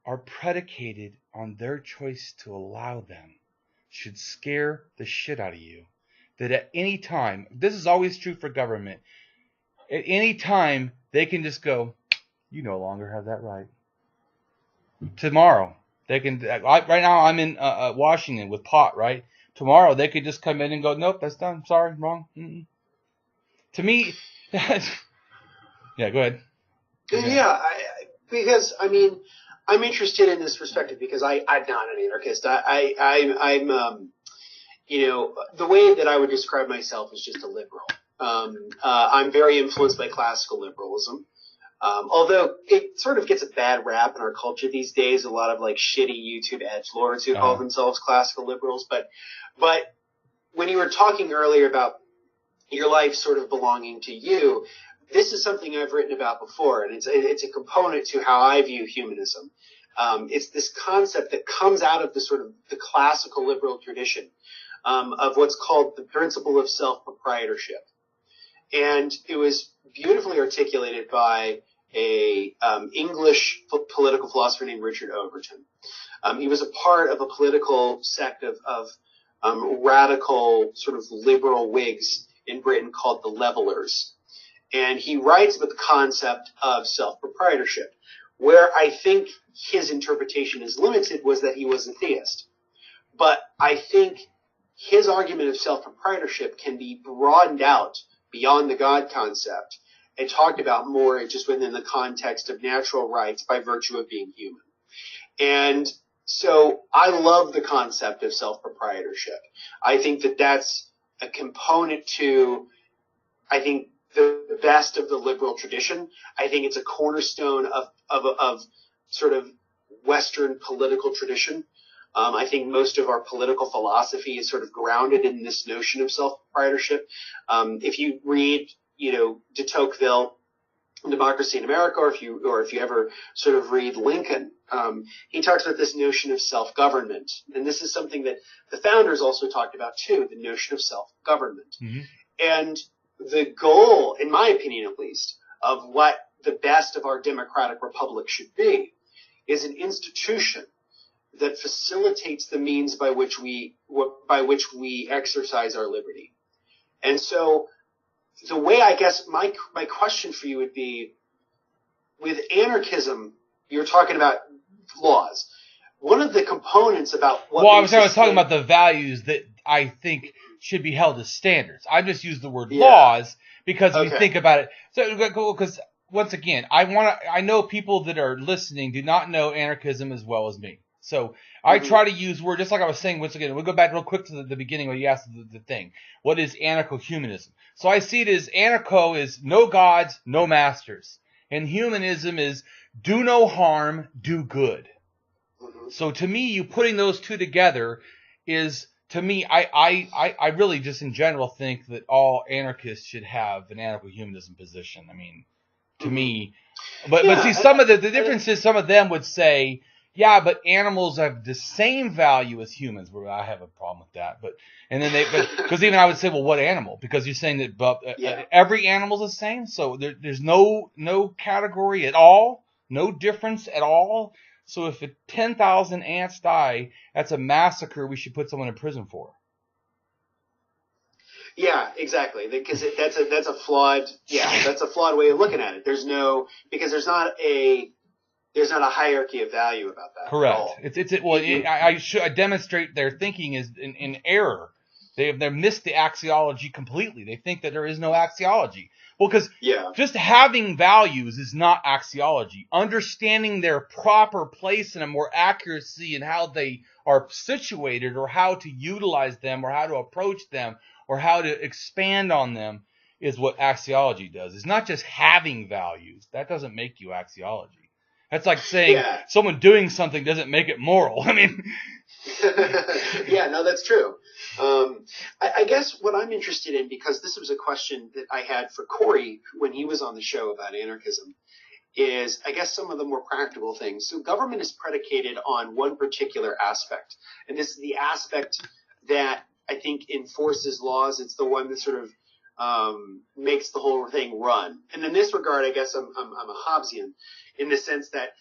[SPEAKER 2] are predicated on their choice to allow them should scare the shit out of you. That at any time, this is always true for government, at any time they can just go, you no longer have that right. Tomorrow, they can, right now I'm in Washington with pot, right? Tomorrow, they could just come in and go, nope, that's done. Sorry, wrong. Mm-mm. To me, that's... Yeah, go ahead.
[SPEAKER 1] Yeah, because, I mean, I'm interested in this perspective because I'm not an anarchist. I'm the way that I would describe myself is just a liberal. I'm very influenced by classical liberalism. Although it sort of gets a bad rap in our culture these days, a lot of like shitty YouTube edgelords who call themselves classical liberals. But when you were talking earlier about your life sort of belonging to you, this is something I've written about before, and it's a component to how I view humanism. It's this concept that comes out of the sort of the classical liberal tradition of what's called the principle of self-proprietorship. And it was beautifully articulated by a English political philosopher named Richard Overton. He was a part of a political sect of radical sort of liberal Whigs in Britain called the Levelers. And he writes about the concept of self-proprietorship. Where I think his interpretation is limited was that he was a theist. But I think his argument of self-proprietorship can be broadened out beyond the God concept and talked about more just within the context of natural rights by virtue of being human. And So I love the concept of self-proprietorship. I think that that's a component to, I think, the best of the liberal tradition. I think it's a cornerstone of sort of Western political tradition. I think most of our political philosophy is sort of grounded in this notion of self-proprietorship. If you read, de Tocqueville, Democracy in America, or if you ever sort of read Lincoln, he talks about this notion of self-government. And this is something that the founders also talked about too, the notion of self-government. Mm-hmm. And the goal, in my opinion at least, of what the best of our democratic republic should be is an institution that facilitates the means by which we exercise our liberty. And so the way, I guess, my question for you would be, with anarchism, you're talking about laws. One of the components about what
[SPEAKER 2] I was talking about the values that I think should be held as standards. I just use the word laws because we think about it. So, because once again, I know people that are listening do not know anarchism as well as me. So I try to use words, just like I was saying once again. We'll go back real quick to the beginning where you asked the thing. What is Anarcho-Humanism? So I see it as anarcho is no gods, no masters. And humanism is do no harm, do good. So to me, you putting those two together is, to me, I really just in general think that all anarchists should have an anarcho-humanism position. I mean, to me. But see, some of the difference is some of them would say, yeah, but animals have the same value as humans. Where I have a problem with that, because even I would say, well, what animal? Because you're saying that every animal's the same, so there's no category at all, no difference at all. So if 10,000 ants die, that's a massacre. We should put someone in prison for.
[SPEAKER 1] Yeah, exactly. Because that's a flawed way of looking at it. There's not a hierarchy of value about that.
[SPEAKER 2] Correct. I demonstrate their thinking is in error. They've missed the axiology completely. They think that there is no axiology. Well, because just having values is not axiology. Understanding their proper place and a more accuracy in how they are situated, or how to utilize them, or how to approach them, or how to expand on them is what axiology does. It's not just having values. That doesn't make you axiology. That's like saying someone doing something doesn't make it moral. I mean,
[SPEAKER 1] no, that's true. I guess what I'm interested in, because this was a question that I had for Corey when he was on the show about anarchism, is I guess some of the more practical things. So government is predicated on one particular aspect, and this is the aspect that I think enforces laws. It's the one that sort of makes the whole thing run. And in this regard, I guess I'm a Hobbesian, in the sense that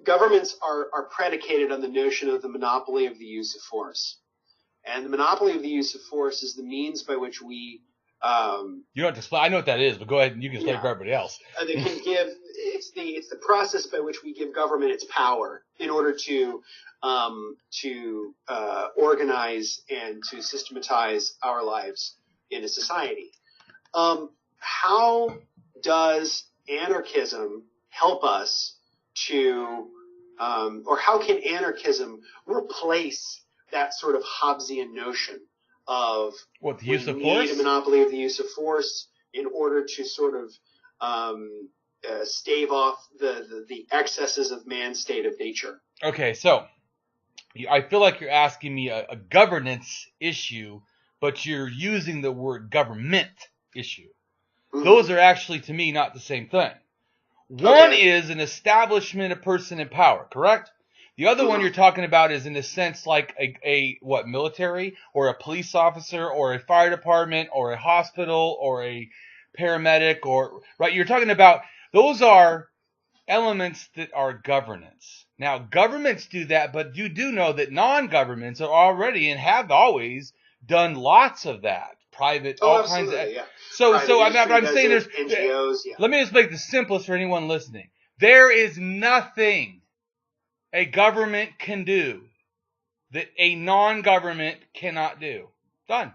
[SPEAKER 1] governments are predicated on the notion of the monopoly of the use of force. And the monopoly of the use of force is the means by which we...
[SPEAKER 2] you don't have to explain. I know what that is, but go ahead and you can explain it for everybody else.
[SPEAKER 1] It's the process by which we give government its power in order to organize and to systematize our lives in a society. How does anarchism help us to, or how can anarchism replace that sort of Hobbesian notion of
[SPEAKER 2] the use of force?
[SPEAKER 1] We need a monopoly of the use of force in order to sort of stave off the excesses of man's state of nature.
[SPEAKER 2] Okay, so I feel like you're asking me a governance issue, but you're using the word government issue. Mm-hmm. Those are actually, to me, not the same thing. One is an establishment, a person in power, correct? The other one you're talking about is, in a sense, like a military, or a police officer, or a fire department, or a hospital, or a paramedic, right? You're talking about, those are elements that are governance. Now, governments do that, but you do know that non-governments are already and have always done lots of that. Private, all kinds of.
[SPEAKER 1] Yeah.
[SPEAKER 2] So I'm saying there's
[SPEAKER 1] NGOs. Yeah.
[SPEAKER 2] Let me just make the simplest for anyone listening. There is nothing a government can do that a non-government cannot do. Done.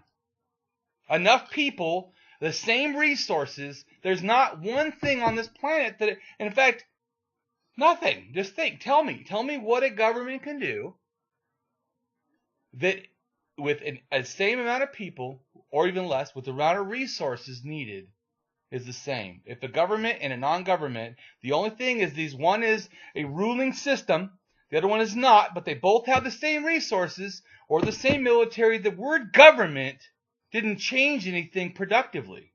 [SPEAKER 2] Enough people, the same resources. There's not one thing on this planet that, in fact, nothing. Just think. Tell me what a government can do that with a same amount of people, or even less, with the amount of resources needed, is the same. If a government and a non-government, the only thing is one is a ruling system, the other one is not, but they both have the same resources or the same military. The word government didn't change anything productively.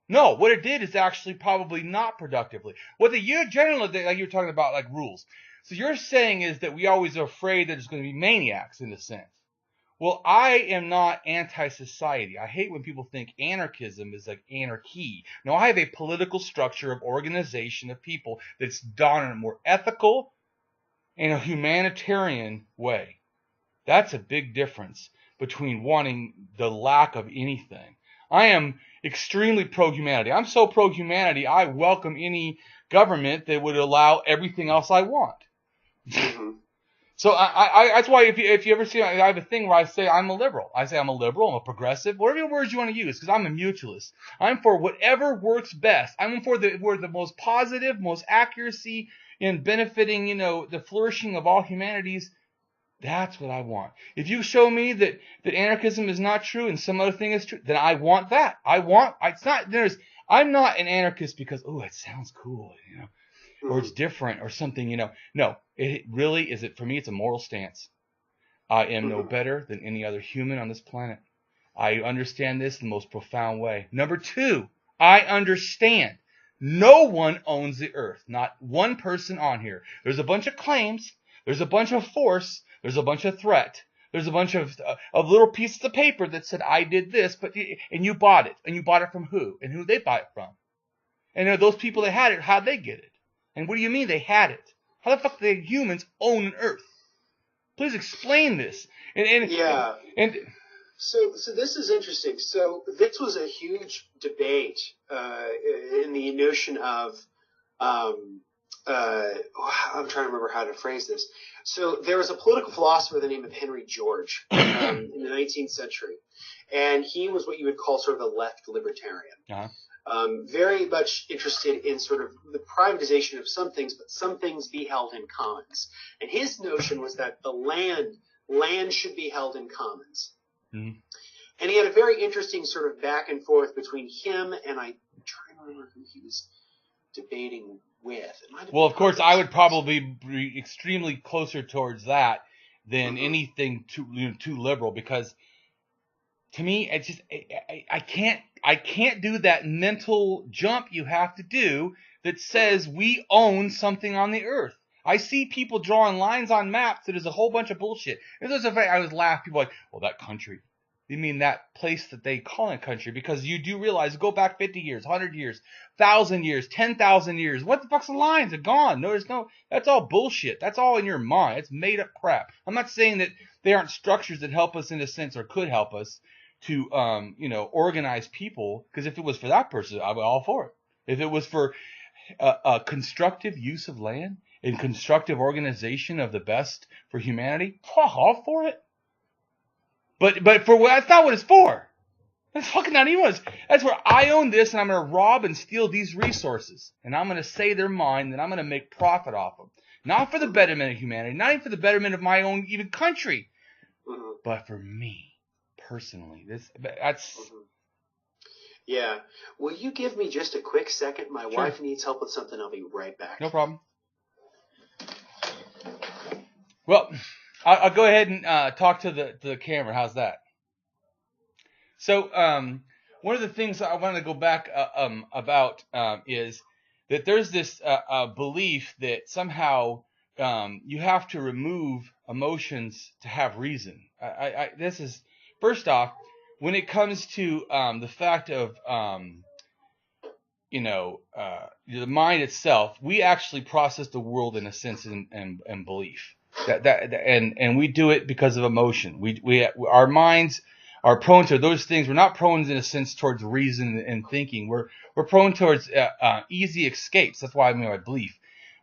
[SPEAKER 2] No, what it did is actually probably not productively. What the general, like you were talking about, like rules. So you're saying is that we always are afraid that there's going to be maniacs in a sense. Well, I am not anti-society. I hate when people think anarchism is like anarchy. No, I have a political structure of organization of people that's done in a more ethical and a humanitarian way. That's a big difference between wanting the lack of anything. I am extremely pro-humanity. I'm so pro-humanity, I welcome any government that would allow everything else I want. So that's why if you ever see, I have a thing where I say I'm a liberal. I say I'm a liberal, I'm a progressive, whatever words you want to use, because I'm a mutualist. I'm for whatever works best. I'm for the most positive, most accuracy in benefiting, the flourishing of all humanities. That's what I want. If you show me that anarchism is not true and some other thing is true, then I want that. I'm not an anarchist because, it sounds cool, or it's different or something, No, it really is. For me, it's a moral stance. I am no better than any other human on this planet. I understand this in the most profound way. Number two, I understand no one owns the earth. Not one person on here. There's a bunch of claims. There's a bunch of force. There's a bunch of threat. There's a bunch of little pieces of paper that said, I did this, and you bought it. And you bought it from who? And who they buy it from? And those people that had it, how'd they get it? And what do you mean they had it? How the fuck do humans own an earth? Please explain this.
[SPEAKER 1] So this is interesting. So this was a huge debate in the notion of I'm trying to remember how to phrase this. So there was a political philosopher by the name of Henry George in the 19th century, and he was what you would call sort of a left libertarian. Very much interested in sort of the privatization of some things, but some things be held in commons. And his notion was that the land should be held in commons. And he had a very interesting sort of back and forth between him and I'm trying to remember who he was debating with. Well,
[SPEAKER 2] of course, I would probably be extremely closer towards that than anything too liberal, because to me, it's just I can't do that mental jump you have to do that says we own something on the earth. I see people drawing lines on maps that is a whole bunch of bullshit. And there's I always laugh. People are like, well, that country. You mean that place that they call a country? Because you do realize, go back 50 years, 100 years, 1,000 years, 10,000 years. What the fuck's the lines? They're gone. That's all bullshit. That's all in your mind. It's made up crap. I'm not saying that they aren't structures that help us in a sense or could help us to, organize people. Because if it was for that person, I'd be all for it. If it was for a constructive use of land and constructive organization of the best for humanity, all for it. But for what, that's not what it's for. That's fucking not even what it's. That's where I own this, and I'm going to rob and steal these resources, and I'm going to say they're mine, and I'm going to make profit off them. Not for the betterment of humanity, not even for the betterment of my own even country, but for me personally. That's.
[SPEAKER 1] Yeah. Will you give me just a quick second? My wife needs help with something. I'll be right back.
[SPEAKER 2] No problem. Well, I'll go ahead and talk to the camera. How's that? So one of the things I wanted to go back about is that there's this belief that somehow you have to remove emotions to have reason. This is, first off, when it comes to the fact of the mind itself, we actually process the world in a sense and belief. And we do it because of emotion. Our minds are prone to those things. We're not prone in a sense towards reason and thinking. We're prone towards easy escapes. That's why I mean by belief.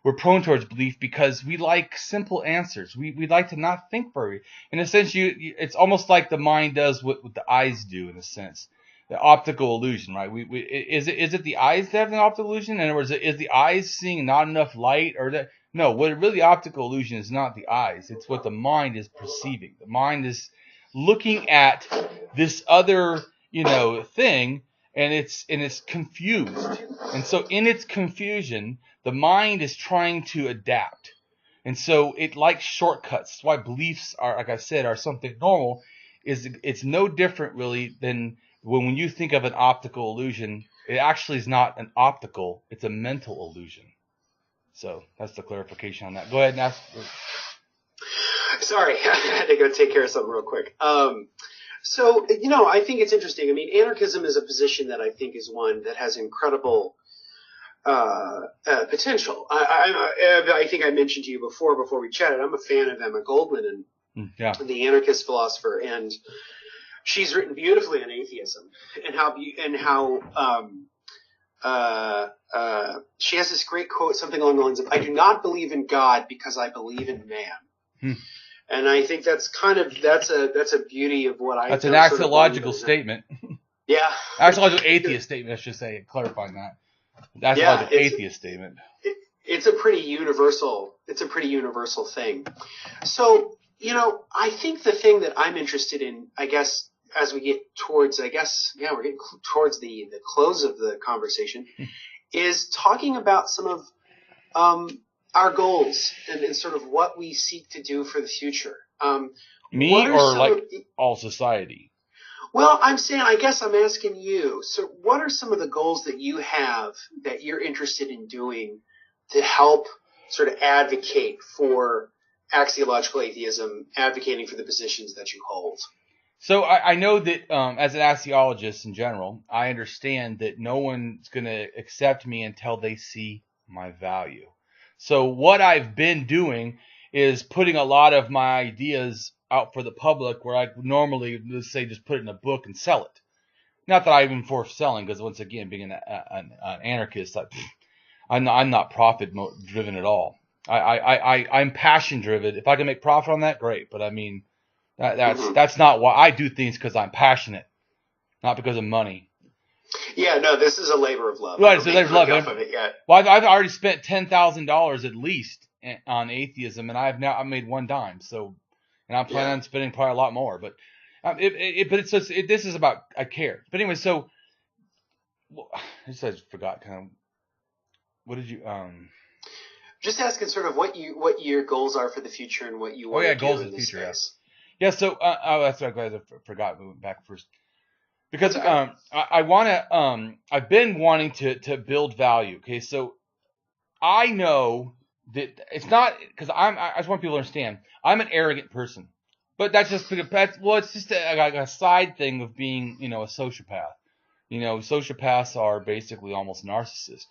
[SPEAKER 2] We're prone towards belief because we like simple answers. We like to not think very. In a sense, it's almost like the mind does what the eyes do. In a sense, the optical illusion, right? Is it the eyes that have an optical illusion, and or is the eyes seeing not enough light, or that? No, what really optical illusion is not the eyes. It's what the mind is perceiving. The mind is looking at this other, thing, and it's confused. And so in its confusion, the mind is trying to adapt. And so it likes shortcuts. That's why beliefs are, like I said, are something normal. It's no different really than when you think of an optical illusion. It actually is not an optical, it's a mental illusion. So that's the clarification on that. Go ahead and ask.
[SPEAKER 1] Sorry, I had to go take care of something real quick. So, I think it's interesting. I mean, anarchism is a position that I think is one that has incredible potential. I think I mentioned to you before we chatted, I'm a fan of Emma Goldman and the anarchist philosopher, and she's written beautifully on atheism and how she has this great quote, something along the lines of, "I do not believe in God because I believe in man." And I think that's a beauty of what I.
[SPEAKER 2] That's an axiological statement.
[SPEAKER 1] Yeah,
[SPEAKER 2] axiological atheist statement. I should say, clarifying that. That's an atheist statement.
[SPEAKER 1] It's a pretty universal. It's a pretty universal thing. So, I think the thing that I'm interested in, I guess, as we get towards, we're getting towards the close of the conversation, is talking about some of our goals and sort of what we seek to do for the future.
[SPEAKER 2] Me or like all society?
[SPEAKER 1] Well, I'm saying, I guess I'm asking you, so what are some of the goals that you have that you're interested in doing to help sort of advocate for axiological atheism, advocating for the positions that you hold?
[SPEAKER 2] So I know that as an axiologist in general, I understand that no one's going to accept me until they see my value. So what I've been doing is putting a lot of my ideas out for the public, where I normally, let's say, just put it in a book and sell it. Not that I'm even for selling, because once again, being an anarchist, I'm not profit driven at all. I'm passion driven. If I can make profit on that, great. But I mean, that's not why I do things, because I'm passionate, not because of money.
[SPEAKER 1] Yeah, no, this is a labor of love.
[SPEAKER 2] Right, it's a labor of love. Well, I've already spent $10,000 at least on atheism, and I made one dime. So, and I'm planning on spending probably a lot more. But this is about, I care. But anyway, so I just forgot kind of. What did you
[SPEAKER 1] Just asking sort of what your goals are for the future and what you want to do
[SPEAKER 2] goals
[SPEAKER 1] in
[SPEAKER 2] the
[SPEAKER 1] this
[SPEAKER 2] future.
[SPEAKER 1] space.
[SPEAKER 2] Yeah. So that's what I forgot. Moving back first. Because I want to, I've been wanting to build value. Okay, so I know that it's not, because I just want people to understand, I'm an arrogant person, but that's just it's just a side thing of being, a sociopath. Sociopaths are basically almost narcissists.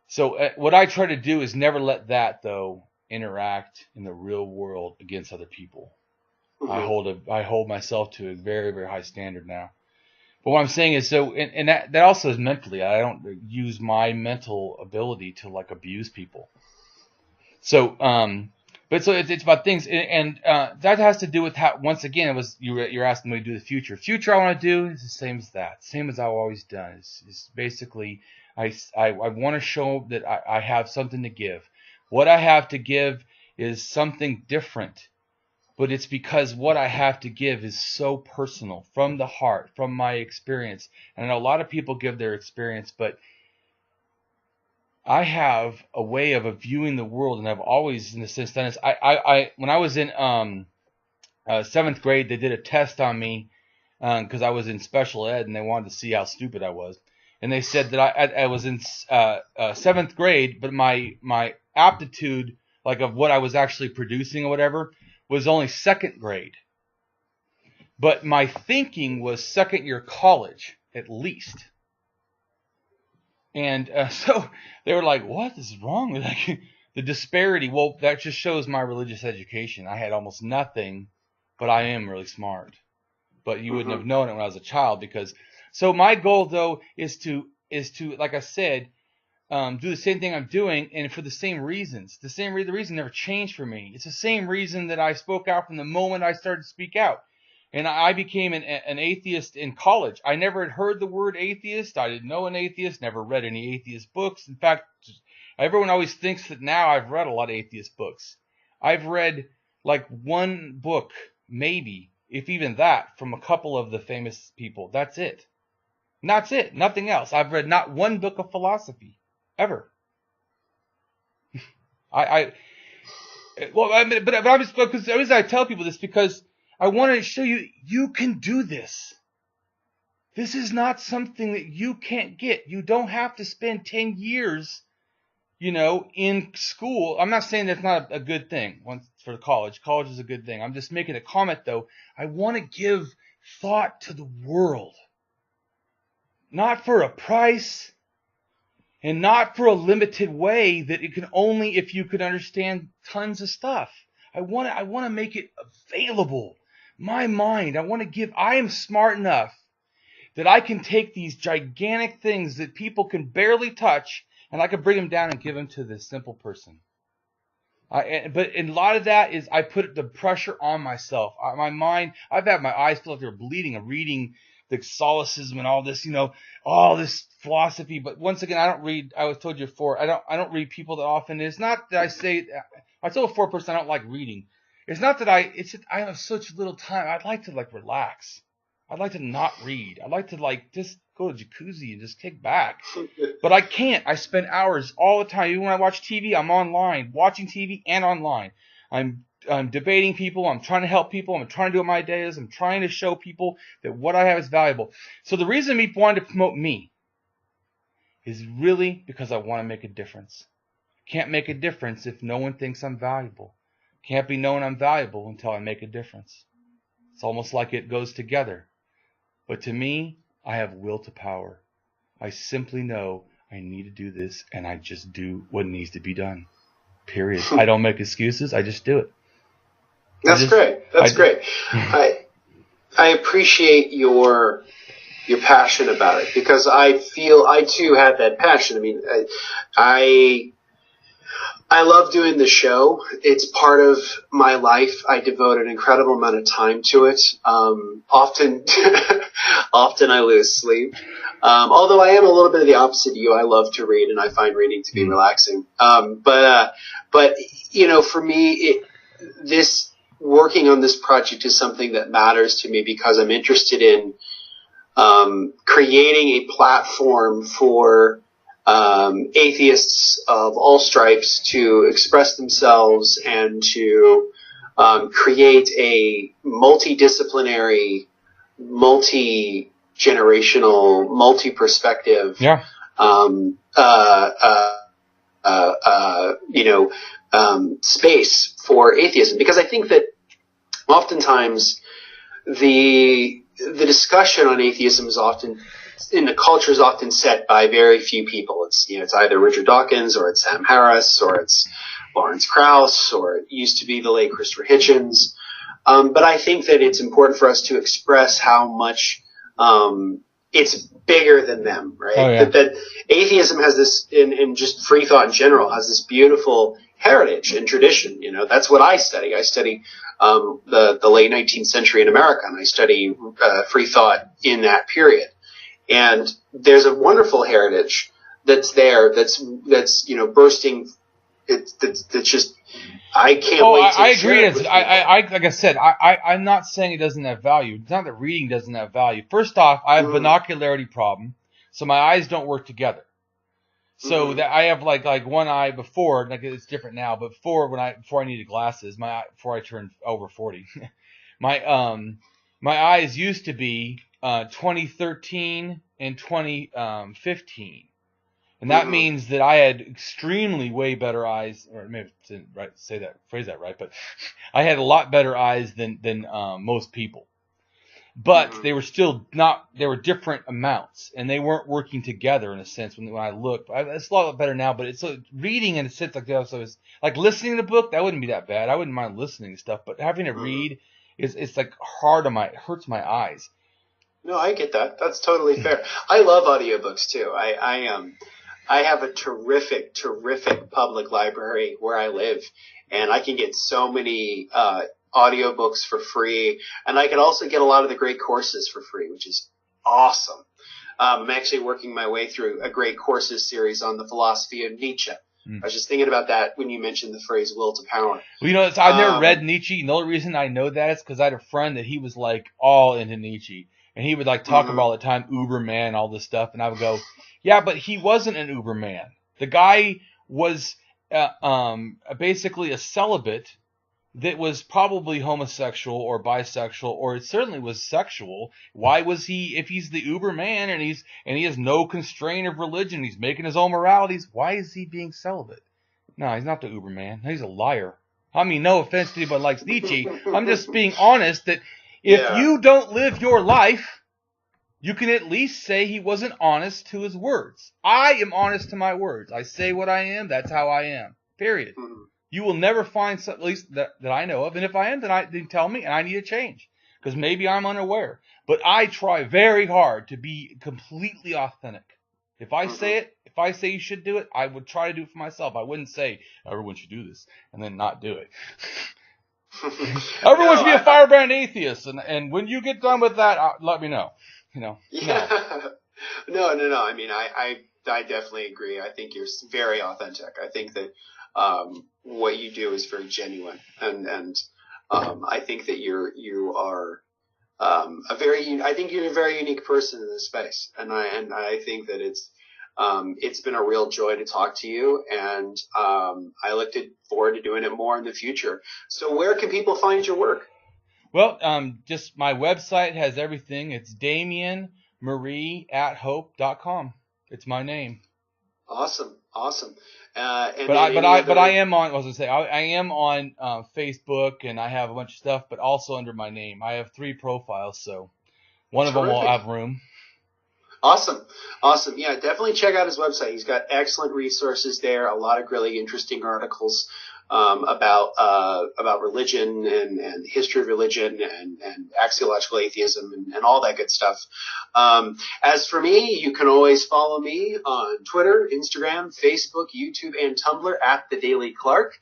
[SPEAKER 2] So what I try to do is never let that, though, interact in the real world against other people. Mm-hmm. I hold myself to a very, very high standard now. But what I'm saying is, so, and that also is mentally. I don't use my mental ability to like abuse people. So, but so it's about things, and that has to do with how. Once again, it was you're asking me to do the future. Future I want to do is the same as that, same as I've always done. It's basically I want to show that I have something to give. What I have to give is something different. But it's because what I have to give is so personal, from the heart, from my experience. And I know a lot of people give their experience, but I have a way of viewing the world, and I've always, in a sense, done this. When I was in 7th grade, they did a test on me because I was in special ed, and they wanted to see how stupid I was. And they said that I was in 7th grade, but my aptitude, like of what I was actually producing or whatever, was only 2nd grade. But my thinking was 2nd year college, at least. And so they were like, what is wrong with the disparity? Well, that just shows my religious education. I had almost nothing, but I am really smart. But you wouldn't have known it when I was a child, because... So my goal, though, is to, like I said, do the same thing I'm doing, and for the same reasons. The reason never changed for me. It's the same reason that I spoke out from the moment I started to speak out. And I became an atheist in college. I never had heard the word atheist. I didn't know an atheist, never read any atheist books. In fact, everyone always thinks that now I've read a lot of atheist books. I've read like one book, maybe, if even that, from a couple of the famous people. That's it. And that's it. Nothing else. I've read not one book of philosophy ever. But I'm just, because the reason I tell people this, because I want to show you, you can do this. This is not something that you can't get. You don't have to spend 10 years, in school. I'm not saying that's not a good thing for college. College is a good thing. I'm just making a comment, though. I want to give thought to the world. Not for a price, and not for a limited way that it can only if you could understand tons of stuff. I want to make it available. My mind, I am smart enough that I can take these gigantic things that people can barely touch, and I can bring them down and give them to this simple person. But a lot of that is I put the pressure on myself. My mind, I've had my eyes feel like they're bleeding of reading the Socialism and all this, all this philosophy. But once again, I don't read. I was told you before, I don't read people that often. It's not that I told a 4% I don't like reading. It's not that I have such little time. I'd like to relax. I'd like to not read. I'd like to just go to jacuzzi and just kick back. But I can't. I spend hours all the time. Even when I watch TV, I'm online, watching TV and online. I'm debating people. I'm trying to help people. I'm trying to do my ideas. I'm trying to show people that what I have is valuable. So the reason me wanting to promote me is really because I want to make a difference. Can't make a difference if no one thinks I'm valuable. Can't be known I'm valuable until I make a difference. It's almost like it goes together. But to me, I have will to power. I simply know I need to do this, and I just do what needs to be done. Period. I don't make excuses. I just do it.
[SPEAKER 1] That's great. That's great. I appreciate your passion about it, because I feel I too have that passion. I mean, I love doing the show. It's part of my life. I devote an incredible amount of time to it. Often I lose sleep. Although I am a little bit of the opposite of you. I love to read, and I find reading to be relaxing. But for me, this working on this project is something that matters to me, because I'm interested in creating a platform for atheists of all stripes to express themselves and to create a multidisciplinary, multi-generational, multi-perspective space for atheism. Because I think that oftentimes the discussion on atheism is often in the culture is often set by very few people. It's either Richard Dawkins, or it's Sam Harris, or it's Lawrence Krauss, or it used to be the late Christopher Hitchens. But I think that it's important for us to express how much it's bigger than them, right?
[SPEAKER 2] Oh, yeah.
[SPEAKER 1] That atheism has this, and just free thought in general, has this beautiful heritage and tradition. That's what I study. I study the late 19th century in America, and I study free thought in that period. And there's a wonderful heritage that's there, that's bursting. That's just, I can't wait to
[SPEAKER 2] I
[SPEAKER 1] share
[SPEAKER 2] agree.
[SPEAKER 1] it with
[SPEAKER 2] Like I said, I'm not saying it doesn't have value. It's not that reading doesn't have value. First off, I have a binocularity problem, so my eyes don't work together. So that I have like one eye before, it's different now, but before I needed glasses, before I turned over 40, my eyes used to be 2013 and 2015. And that means that I had extremely way better eyes, or maybe I didn't phrase that right, but I had a lot better eyes than most people. But they were still they were different amounts, and they weren't working together in a sense when I looked. It's a lot better now, but it's reading in a sense like that. So it's like listening to a book, that wouldn't be that bad. I wouldn't mind listening to stuff, but having to read it's like hard on it hurts my eyes.
[SPEAKER 1] No, I get that. That's totally fair. I love audiobooks too. I have a terrific public library where I live, and I can get so many audiobooks for free, and I can also get a lot of the great courses for free, which is awesome. I'm actually working my way through a great courses series on the philosophy of Nietzsche, I was just thinking about that when you mentioned the phrase "will to power."
[SPEAKER 2] Well, I've never read Nietzsche. And the only reason I know that is because I had a friend that he was like all into Nietzsche, and he would like talk about all the time Uberman, all this stuff, and I would go, yeah, but he wasn't an Uberman. The guy was basically a celibate that was probably homosexual or bisexual, or it certainly was sexual. Why was he, if he's the Uber man and he has no constraint of religion, he's making his own moralities, why is he being celibate? No, he's not the Uber man. He's a liar. I mean, no offense to anybody likes Nietzsche. I'm just being honest that if you don't live your life, you can at least say he wasn't honest to his words. I am honest to my words. I say what I am. That's how I am. Period. You will never find, at least that I know of. And if I am, then tell me, and I need to change. Because maybe I'm unaware. But I try very hard to be completely authentic. If I say it, if I say you should do it, I would try to do it for myself. I wouldn't say, everyone should do this, and then not do it. Everyone should be a firebrand atheist. And when you get done with that, let me know. No.
[SPEAKER 1] I mean, I definitely agree. I think you're very authentic. I think that what you do is very genuine, and I think that you are I think you're a very unique person in this space, and I think that it's been a real joy to talk to you, and I look forward to doing it more in the future. So where can people find your work?
[SPEAKER 2] Well, just my website has everything. It's Damien Marie AtHope.com. It's my name.
[SPEAKER 1] Awesome.
[SPEAKER 2] But I am on. I was gonna say I am on Facebook, and I have a bunch of stuff, but also under my name. I have 3 profiles, so one of them will have room.
[SPEAKER 1] Awesome. Yeah, definitely check out his website. He's got excellent resources there. A lot of really interesting articles about religion and history of religion and axiological atheism and all that good stuff. As for me, you can always follow me on Twitter, Instagram, Facebook, YouTube, and Tumblr at The Daily Clark.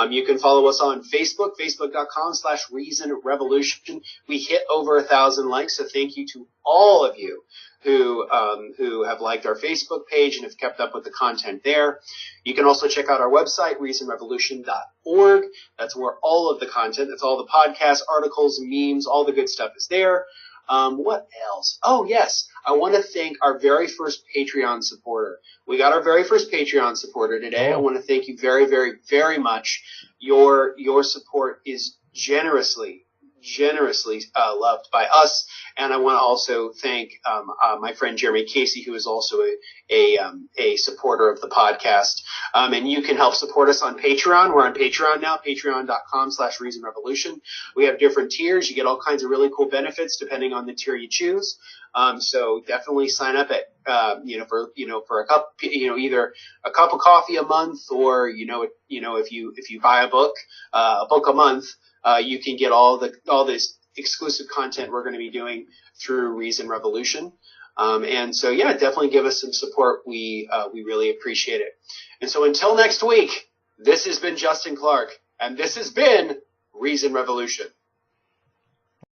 [SPEAKER 1] You can follow us on Facebook, facebook.com/reasonrevolution. We hit over 1,000 likes, so thank you to all of you who have liked our Facebook page and have kept up with the content there. You can also check out our website, reasonrevolution.org. That's where all of the content, that's all the podcasts, articles, memes, all the good stuff is there. What else? Oh, yes. I want to thank our very first Patreon supporter. We got our very first Patreon supporter today. I want to thank you very, very, very much. Your support is generously loved by us, and I want to also thank my friend Jeremy Casey, who is also a supporter of the podcast. And you can help support us on Patreon. We're on Patreon now, patreon.com/reasonrevolution. We have different tiers. You get all kinds of really cool benefits depending on the tier you choose. So definitely sign up at for a cup, either a cup of coffee a month, or if you buy a book a month. You can get all this exclusive content we're going to be doing through Reason Revolution. And so, yeah, definitely give us some support. We really appreciate it. And so until next week, this has been Justin Clark, and this has been Reason Revolution.